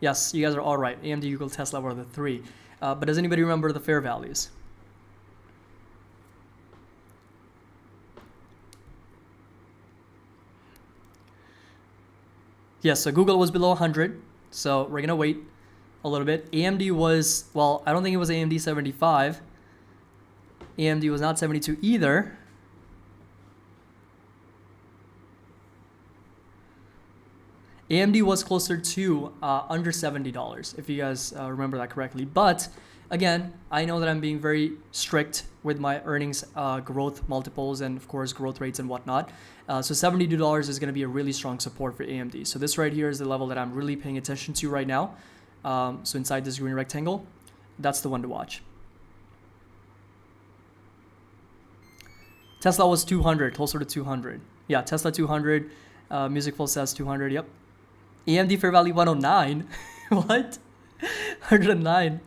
[SPEAKER 1] Yes, you guys are all right. AMD, Google, Tesla were the three. But does anybody remember the fair values? Yes, so Google was below 100. So we're going to wait a little bit. AMD was, well, I don't think it was AMD 75. AMD was not 72 either. AMD was closer to under $70, if you guys remember that correctly. But again, I know that I'm being very strict with my earnings growth multiples and, of course, growth rates and whatnot. So $72 is going to be a really strong support for AMD. So this right here is the level that I'm really paying attention to right now. So inside this green rectangle, that's the one to watch. Tesla was 200, closer to 200. Yeah, Tesla 200. Musicful says 200. Yep. AMD fair value 109. What? 109.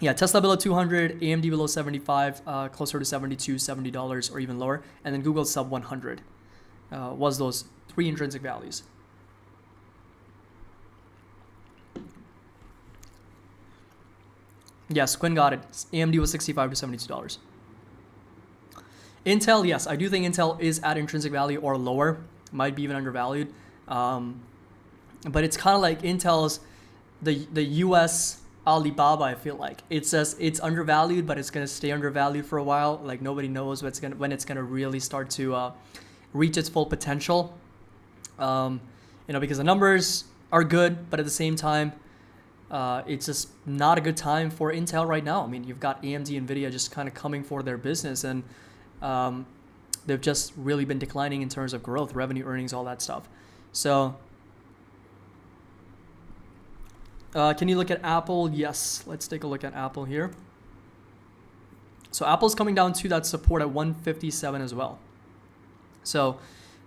[SPEAKER 1] Yeah, Tesla below 200, AMD below 75, closer to 72, $70 or even lower, and then Google sub 100 was those three intrinsic values. Yes, Quinn got it. AMD was $65 to $72. Intel, yes, I do think Intel is at intrinsic value or lower, might be even undervalued. But it's kind of like Intel's the US Alibaba. I feel like it says it's undervalued, but it's gonna stay undervalued for a while. Like nobody knows when it's gonna really start to reach its full potential. You know, because the numbers are good, but at the same time, it's just not a good time for Intel right now. I mean, you've got AMD, Nvidia just kind of coming for their business, and they've just really been declining in terms of growth, revenue, earnings, all that stuff. So, can you look at Apple? Yes, let's take a look at Apple here. So Apple's coming down to that support at 157 as well. So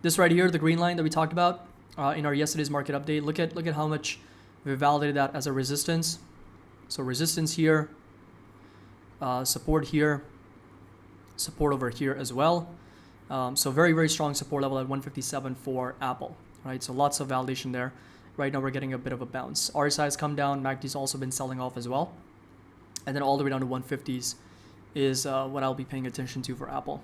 [SPEAKER 1] this right here, the green line that we talked about in our yesterday's market update, look at how much we validated that as a resistance. So resistance here, support here, support over here as well. So very, very strong support level at 157 for Apple. Right, so lots of validation there. Right now we're getting a bit of a bounce. RSI has come down. MACD's also been selling off as well. And then all the way down to 150s is what I'll be paying attention to for Apple.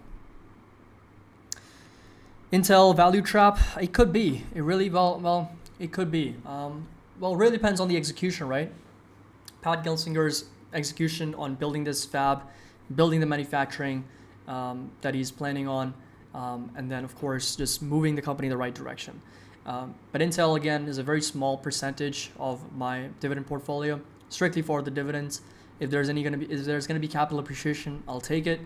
[SPEAKER 1] Intel value trap, it could be. It really, well, it could be. Well, it really depends on the execution, right? Pat Gelsinger's execution on building this fab, building the manufacturing that he's planning on, and then, of course, just moving the company in the right direction. But Intel, again, is a very small percentage of my dividend portfolio, strictly for the dividends. If there's going to be capital appreciation, I'll take it.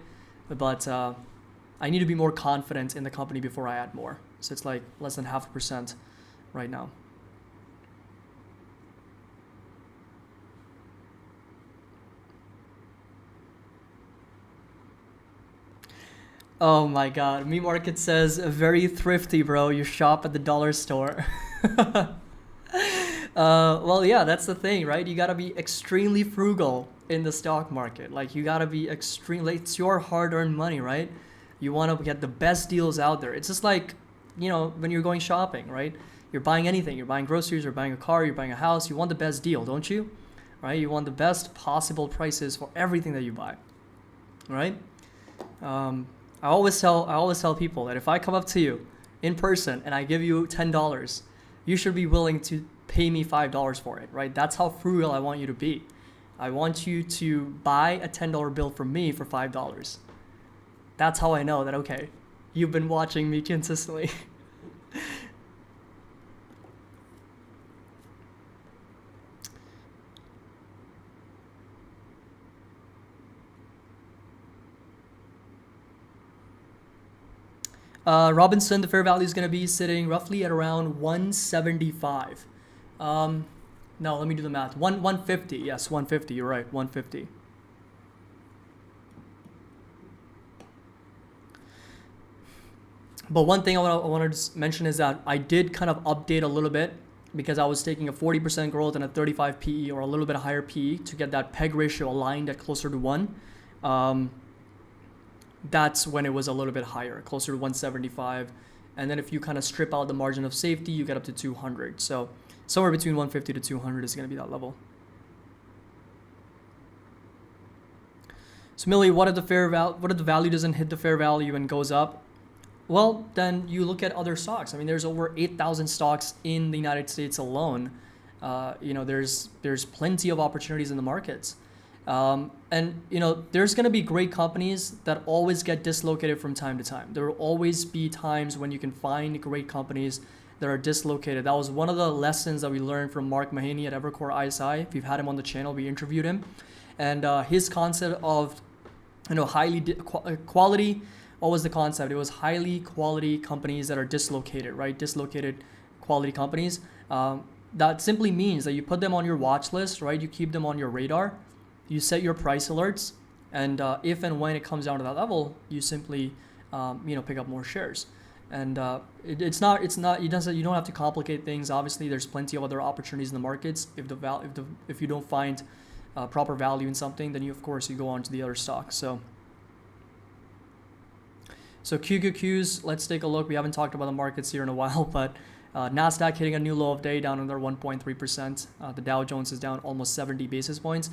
[SPEAKER 1] But I need to be more confident in the company before I add more. So it's like less than 0.5% right now. Oh my god, Me Market says, very thrifty, bro. You shop at the dollar store. Well, yeah, that's the thing, right? You gotta be extremely frugal in the stock market. Like you gotta be extremely, it's your hard-earned money, right? You want to get the best deals out there. It's just like, when you're going shopping, right? You're buying anything. You're buying groceries, you're buying a car, you're buying a house. You want the best deal, don't you? Right? You want the best possible prices for everything that you buy, right? I always tell people that if I come up to you in person and I give you $10, you should be willing to pay me $5 for it, right? That's how frugal I want you to be. I want you to buy a $10 bill from me for $5. That's how I know that, okay, you've been watching me consistently. Robinson, the fair value is going to be sitting roughly at around 175. No, let me do the math. 150. Yes, 150. You're right. 150. But one thing I want to mention is that I did kind of update a little bit because I was taking a 40% growth and a 35 PE or a little bit higher PE to get that PEG ratio aligned at closer to 1. That's when it was a little bit higher, closer to 175. And then if you kind of strip out the margin of safety, you get up to 200. So somewhere between 150 to 200 is going to be that level. So Millie, what if the value doesn't hit the fair value and goes up? Well, then you look at other stocks. I mean, there's over 8,000 stocks in the United States alone. There's plenty of opportunities in the markets. There's going to be great companies that always get dislocated from time to time. There will always be times when you can find great companies that are dislocated. That was one of the lessons that we learned from Mark Mahaney at Evercore ISI. If you've had him on the channel, we interviewed him. And his concept of quality, what was the concept? It was highly quality companies that are dislocated, right? Dislocated quality companies. That simply means that you put them on your watch list, right? You keep them on your radar. You set your price alerts, and if and when it comes down to that level, you simply, pick up more shares. And you don't have to complicate things. Obviously, there's plenty of other opportunities in the markets. If you don't find proper value in something, then you go on to the other stocks. So QQQs, let's take a look. We haven't talked about the markets here in a while, but Nasdaq hitting a new low of day, down another 1.3%. The Dow Jones is down almost 70 basis points.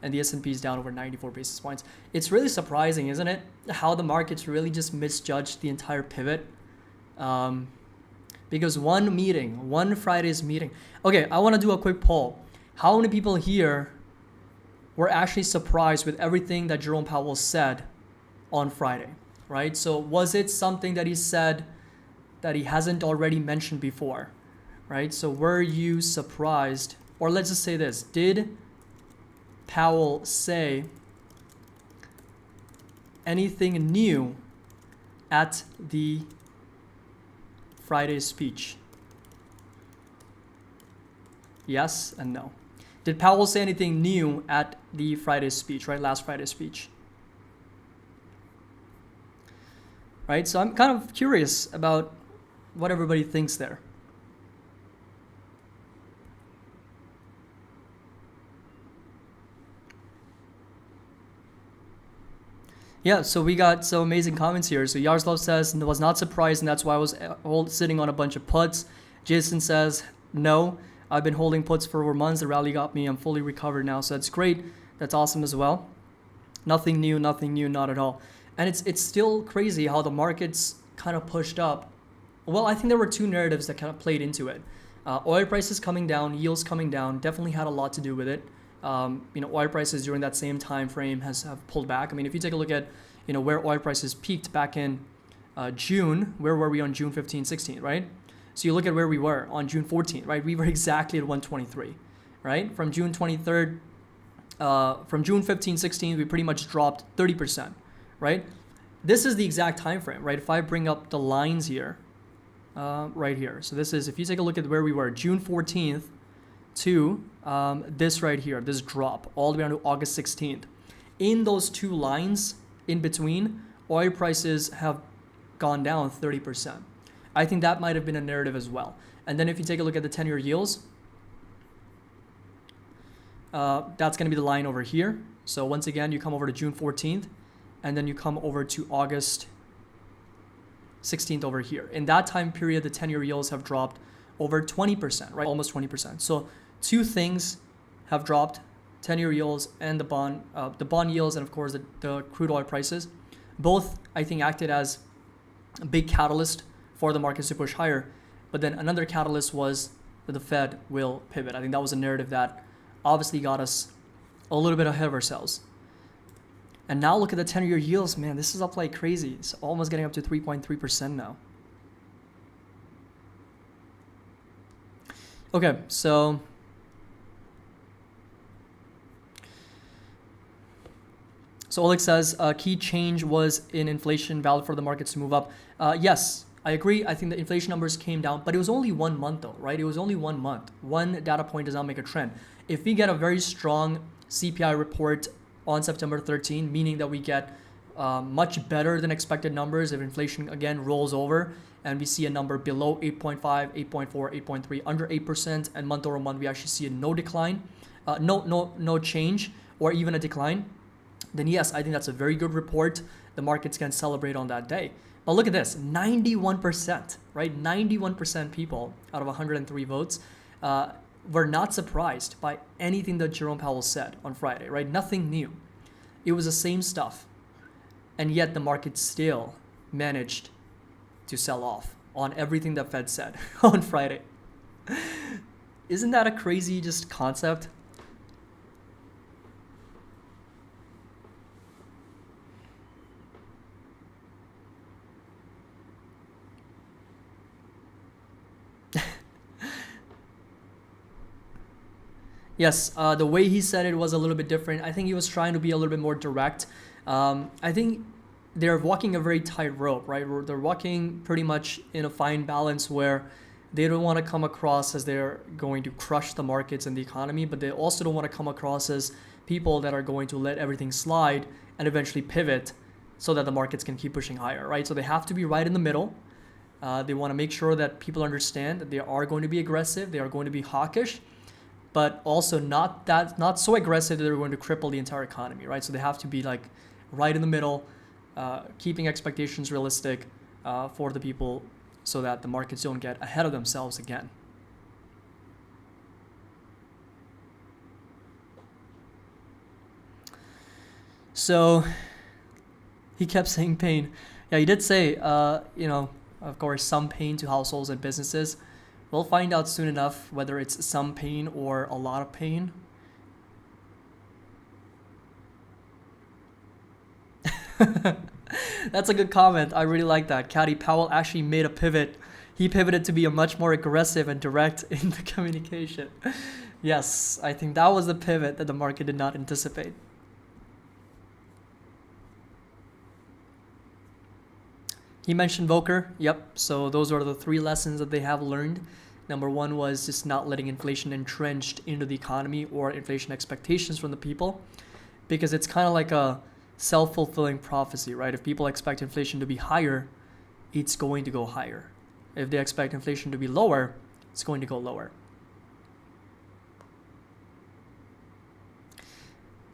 [SPEAKER 1] And the S&P is down over 94 basis points. It's really surprising, isn't it, how the markets really just misjudged the entire pivot. Because one Friday's meeting. Okay, I want to do a quick poll. How many people here were actually surprised with everything that Jerome Powell said on Friday, right? So was it something that he said that he hasn't already mentioned before, right? So were you surprised? Or let's just say this, did Powell say anything new at the Friday speech? Yes and no. Did Powell say anything new at the Friday speech, right? Last Friday's speech. Right? So I'm kind of curious about what everybody thinks there. Yeah, so we got some amazing comments here. So Yaroslav says, was not surprised, and that's why I was sitting on a bunch of puts. Jason says, no, I've been holding puts for over months. The rally got me. I'm fully recovered now. So that's great. That's awesome as well. Nothing new, not at all. And it's still crazy how the markets kind of pushed up. Well, I think there were two narratives that kind of played into it. Oil prices coming down, yields coming down, definitely had a lot to do with it. Oil prices during that same time frame have pulled back. I mean, if you take a look at, where oil prices peaked back in June, where were we on June 15, 16, right? So you look at where we were on June 14, right? We were exactly at 123, right? From June 23rd, from June 15, 16, we pretty much dropped 30%, right? This is the exact time frame, right? If I bring up the lines here, right here. So this is, if you take a look at where we were, June 14th to this right here, this drop all the way down to August 16th. In those two lines in between, oil prices have gone down 30%. I think that might have been a narrative as well. And then if you take a look at the 10-year yields, that's going to be the line over here. So once again, you come over to June 14th, and then you come over to August 16th over here. In that time period, the 10-year yields have dropped over 20%, right? Almost 20%. So two things have dropped: 10-year yields and the bond yields, and of course the crude oil prices. Both, I think, acted as a big catalyst for the markets to push higher. But then another catalyst was that the Fed will pivot. I think that was a narrative that obviously got us a little bit ahead of ourselves. And now look at the 10-year yields, man. This is up like crazy. It's almost getting up to 3.3% now. Okay, so Oleg says key change was in inflation, valid for the markets to move up. Yes, I agree. I think the inflation numbers came down, but it was only 1 month though, right? It was only 1 month. One data point does not make a trend. If we get a very strong CPI report on September 13, meaning that we get much better than expected numbers, if inflation again rolls over and we see a number below 8.5, 8.4, 8.3, under 8%, and month over month we actually see no decline, no change, or even a decline, then yes, I think that's a very good report. The markets can celebrate on that day. But look at this, 91%, right? 91% people out of 103 votes were not surprised by anything that Jerome Powell said on Friday, right? Nothing new. It was the same stuff. And yet the market still managed to sell off on everything that Fed said on Friday. Isn't that a crazy just concept? Yes, the way he said it was a little bit different. I think he was trying to be a little bit more direct. I think they're walking a very tight rope, right? They're walking pretty much in a fine balance where they don't want to come across as they're going to crush the markets and the economy, but they also don't want to come across as people that are going to let everything slide and eventually pivot so that the markets can keep pushing higher, right? So they have to be right in the middle. They want to make sure that people understand that they are going to be aggressive, they are going to be hawkish, but also not so aggressive that they're going to cripple the entire economy, right? So they have to be like right in the middle, keeping expectations realistic for the people so that the markets don't get ahead of themselves again. So he kept saying pain. Yeah, he did say, of course, some pain to households and businesses. We'll find out soon enough whether it's some pain or a lot of pain. That's a good comment. I really like that. Caddy, Powell actually made a pivot. He pivoted to be a much more aggressive and direct in the communication. Yes, I think that was the pivot that the market did not anticipate. He mentioned Volcker. Yep. So those are the 3 lessons that they have learned. Number 1 was just not letting inflation entrenched into the economy or inflation expectations from the people, because it's kind of like a self-fulfilling prophecy, right? If people expect inflation to be higher, it's going to go higher. If they expect inflation to be lower, it's going to go lower.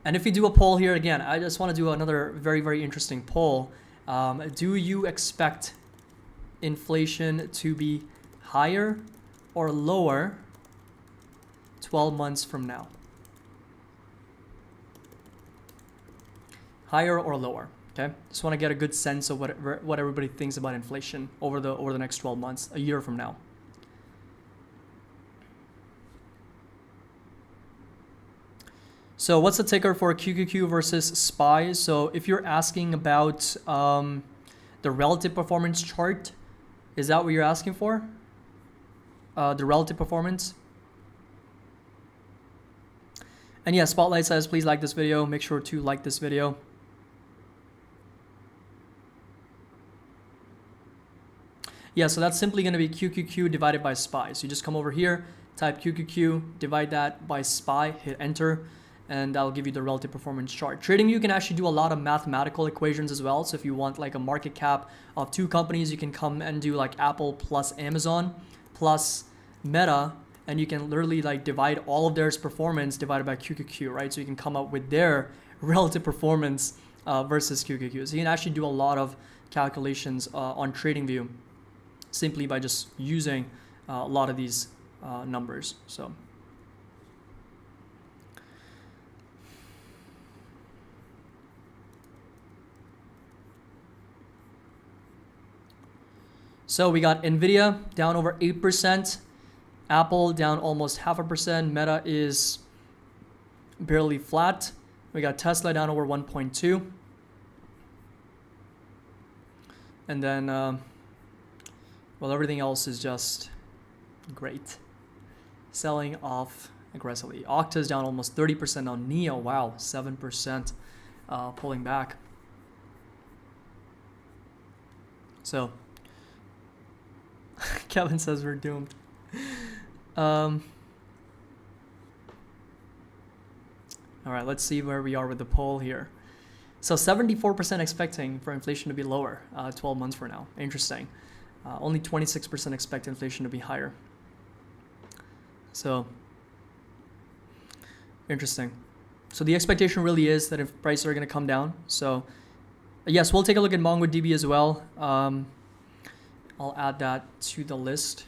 [SPEAKER 1] And if you do a poll here, again, I just want to do another very, very interesting poll. Do you expect inflation to be higher or lower 12 months from now? Higher or lower? Okay, just want to get a good sense of what everybody thinks about inflation over the next 12 months, a year from now. So what's the ticker for QQQ versus SPY? So if you're asking about the relative performance chart, is that what you're asking for? The relative performance? And yeah, Spotlight says, please like this video. Make sure to like this video. Yeah, so that's simply going to be QQQ divided by SPY. So you just come over here, type QQQ, divide that by SPY, hit enter, and that'll give you the relative performance chart. Trading, you can actually do a lot of mathematical equations as well. So if you want like a market cap of 2 companies, you can come and do like Apple plus Amazon plus Meta, and you can literally like divide all of their performance divided by QQQ, right? So you can come up with their relative performance versus QQQ. So you can actually do a lot of calculations on TradingView simply by just using a lot of these numbers. So we got Nvidia down over 8%, Apple down almost 0.5%, Meta is barely flat. We got Tesla down over 1.2. And then, well, everything else is just great. Selling off aggressively. Okta is down almost 30% on NEO. Wow, 7% pulling back. So, Kevin says we're doomed. All right, let's see where we are with the poll here. So 74% expecting for inflation to be lower 12 months from now. Interesting. Only 26% expect inflation to be higher. So interesting. So the expectation really is that if prices are going to come down. So yes, we'll take a look at MongoDB as well. I'll add that to the list.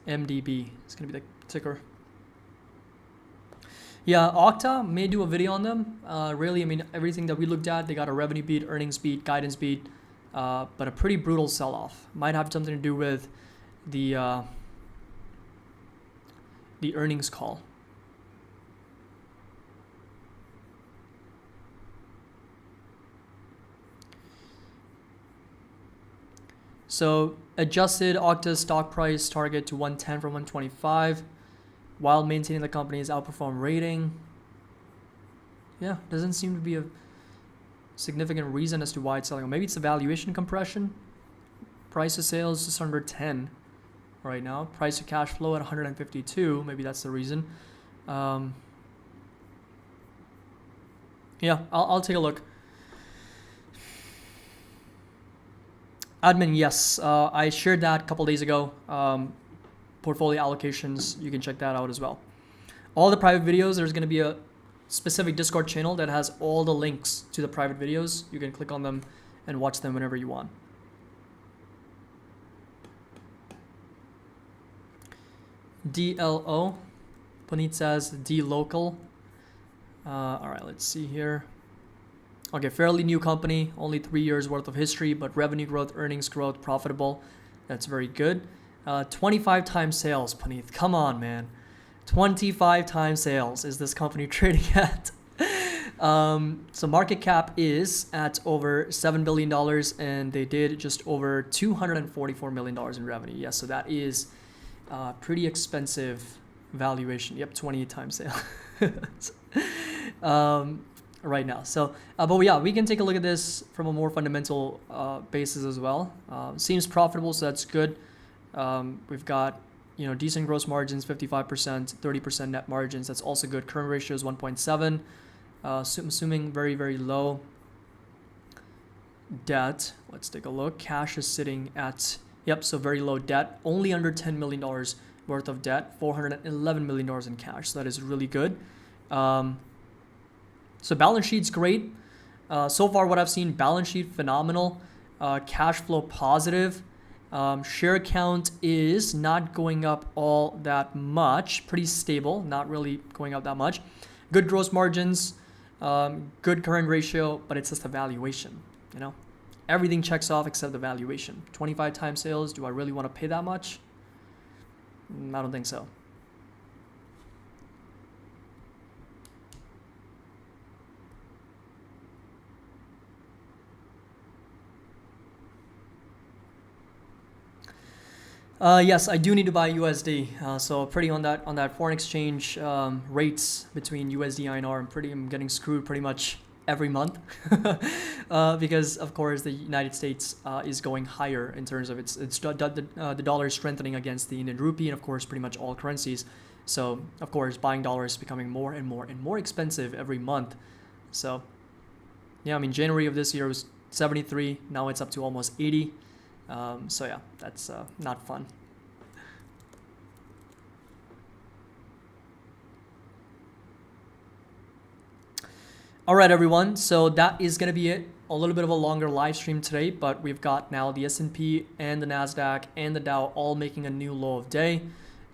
[SPEAKER 1] MDB is going to be the ticker. Yeah, Okta may do a video on them. Really, I mean, everything that we looked at, they got a revenue beat, earnings beat, guidance beat, but a pretty brutal sell-off. Might have something to do with the earnings call. So adjusted Okta's stock price target to 110 from 125 while maintaining the company's outperform rating. Yeah, doesn't seem to be a significant reason as to why it's selling. Maybe it's a valuation compression. Price to sales just under 10 right now. Price to cash flow at 152. Maybe that's the reason. Yeah, I'll take a look. Admin, yes, I shared that a couple days ago. Portfolio allocations, you can check that out as well. All the private videos, there's going to be a specific Discord channel that has all the links to the private videos. You can click on them and watch them whenever you want. DLO, Puneet says DLocal. All right, let's see here. Okay, fairly new company, only 3 years worth of history, but revenue growth, earnings growth, profitable. That's very good. 25 times sales, Puneet. Come on, man. 25 times sales is this company trading at. So market cap is at over $7 billion, and they did just over $244 million in revenue. Yes, so that is pretty expensive valuation. Yep, 28 times sales. Right now. So, but yeah, we can take a look at this from a more fundamental basis as well. Seems profitable, so that's good. We've got, decent gross margins, 55%, 30% net margins. That's also good. Current ratio is 1.7. Assuming very, very low debt. Let's take a look. Cash is sitting at, so very low debt. Only under $10 million worth of debt. $411 million in cash. So that is really good. So balance sheet's great. So far what I've seen, balance sheet phenomenal. Cash flow positive. Share count is not going up all that much. Pretty stable, not really going up that much. Good gross margins, good current ratio, but it's just a valuation, Everything checks off except the valuation. 25 times sales, do I really want to pay that much? I don't think so. Yes, I do need to buy USD. So pretty on that foreign exchange rates between USD INR. I'm getting screwed pretty much every month because of course the United States is going higher in terms of the dollar is strengthening against the Indian rupee and of course pretty much all currencies. So of course buying dollars is becoming more and more expensive every month. So yeah, I mean January of this year was 73. Now it's up to almost 80. So yeah, that's not fun. All right, everyone. So that is going to be it. A little bit of a longer live stream today, but we've got now the S&P and the Nasdaq and the Dow all making a new low of day.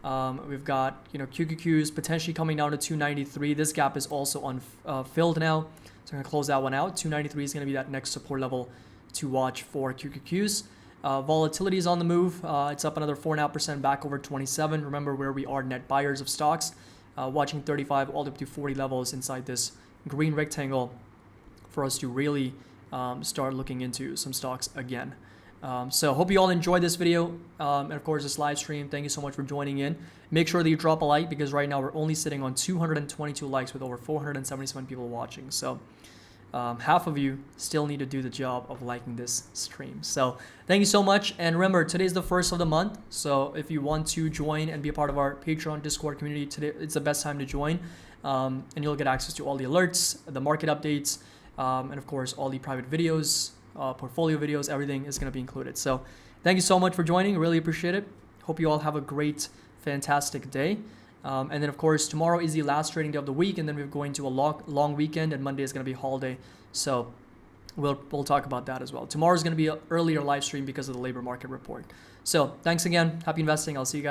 [SPEAKER 1] We've got, QQQs potentially coming down to 293. This gap is also unfilled now. So I'm going to close that one out. 293 is going to be that next support level to watch for QQQs. Volatility is on the move. It's up another 4.5% back over 27. Remember where we are net buyers of stocks. Watching 35 all the way up to 40 levels inside this green rectangle for us to really start looking into some stocks again. So hope you all enjoyed this video and of course this live stream. Thank you so much for joining in. Make sure that you drop a like because right now we're only sitting on 222 likes with over 477 people watching. So half of you still need to do the job of liking this stream. So thank you so much. And remember, today's the first of the month. So if you want to join and be a part of our Patreon Discord community today, it's the best time to join. And you'll get access to all the alerts, the market updates, and of course, all the private videos, portfolio videos, everything is going to be included. So thank you so much for joining. Really appreciate it. Hope you all have a great, fantastic day. And then, of course, tomorrow is the last trading day of the week, and then we're going to a long weekend, and Monday is going to be holiday. So we'll talk about that as well. Tomorrow is going to be an earlier live stream because of the labor market report. So thanks again. Happy investing. I'll see you guys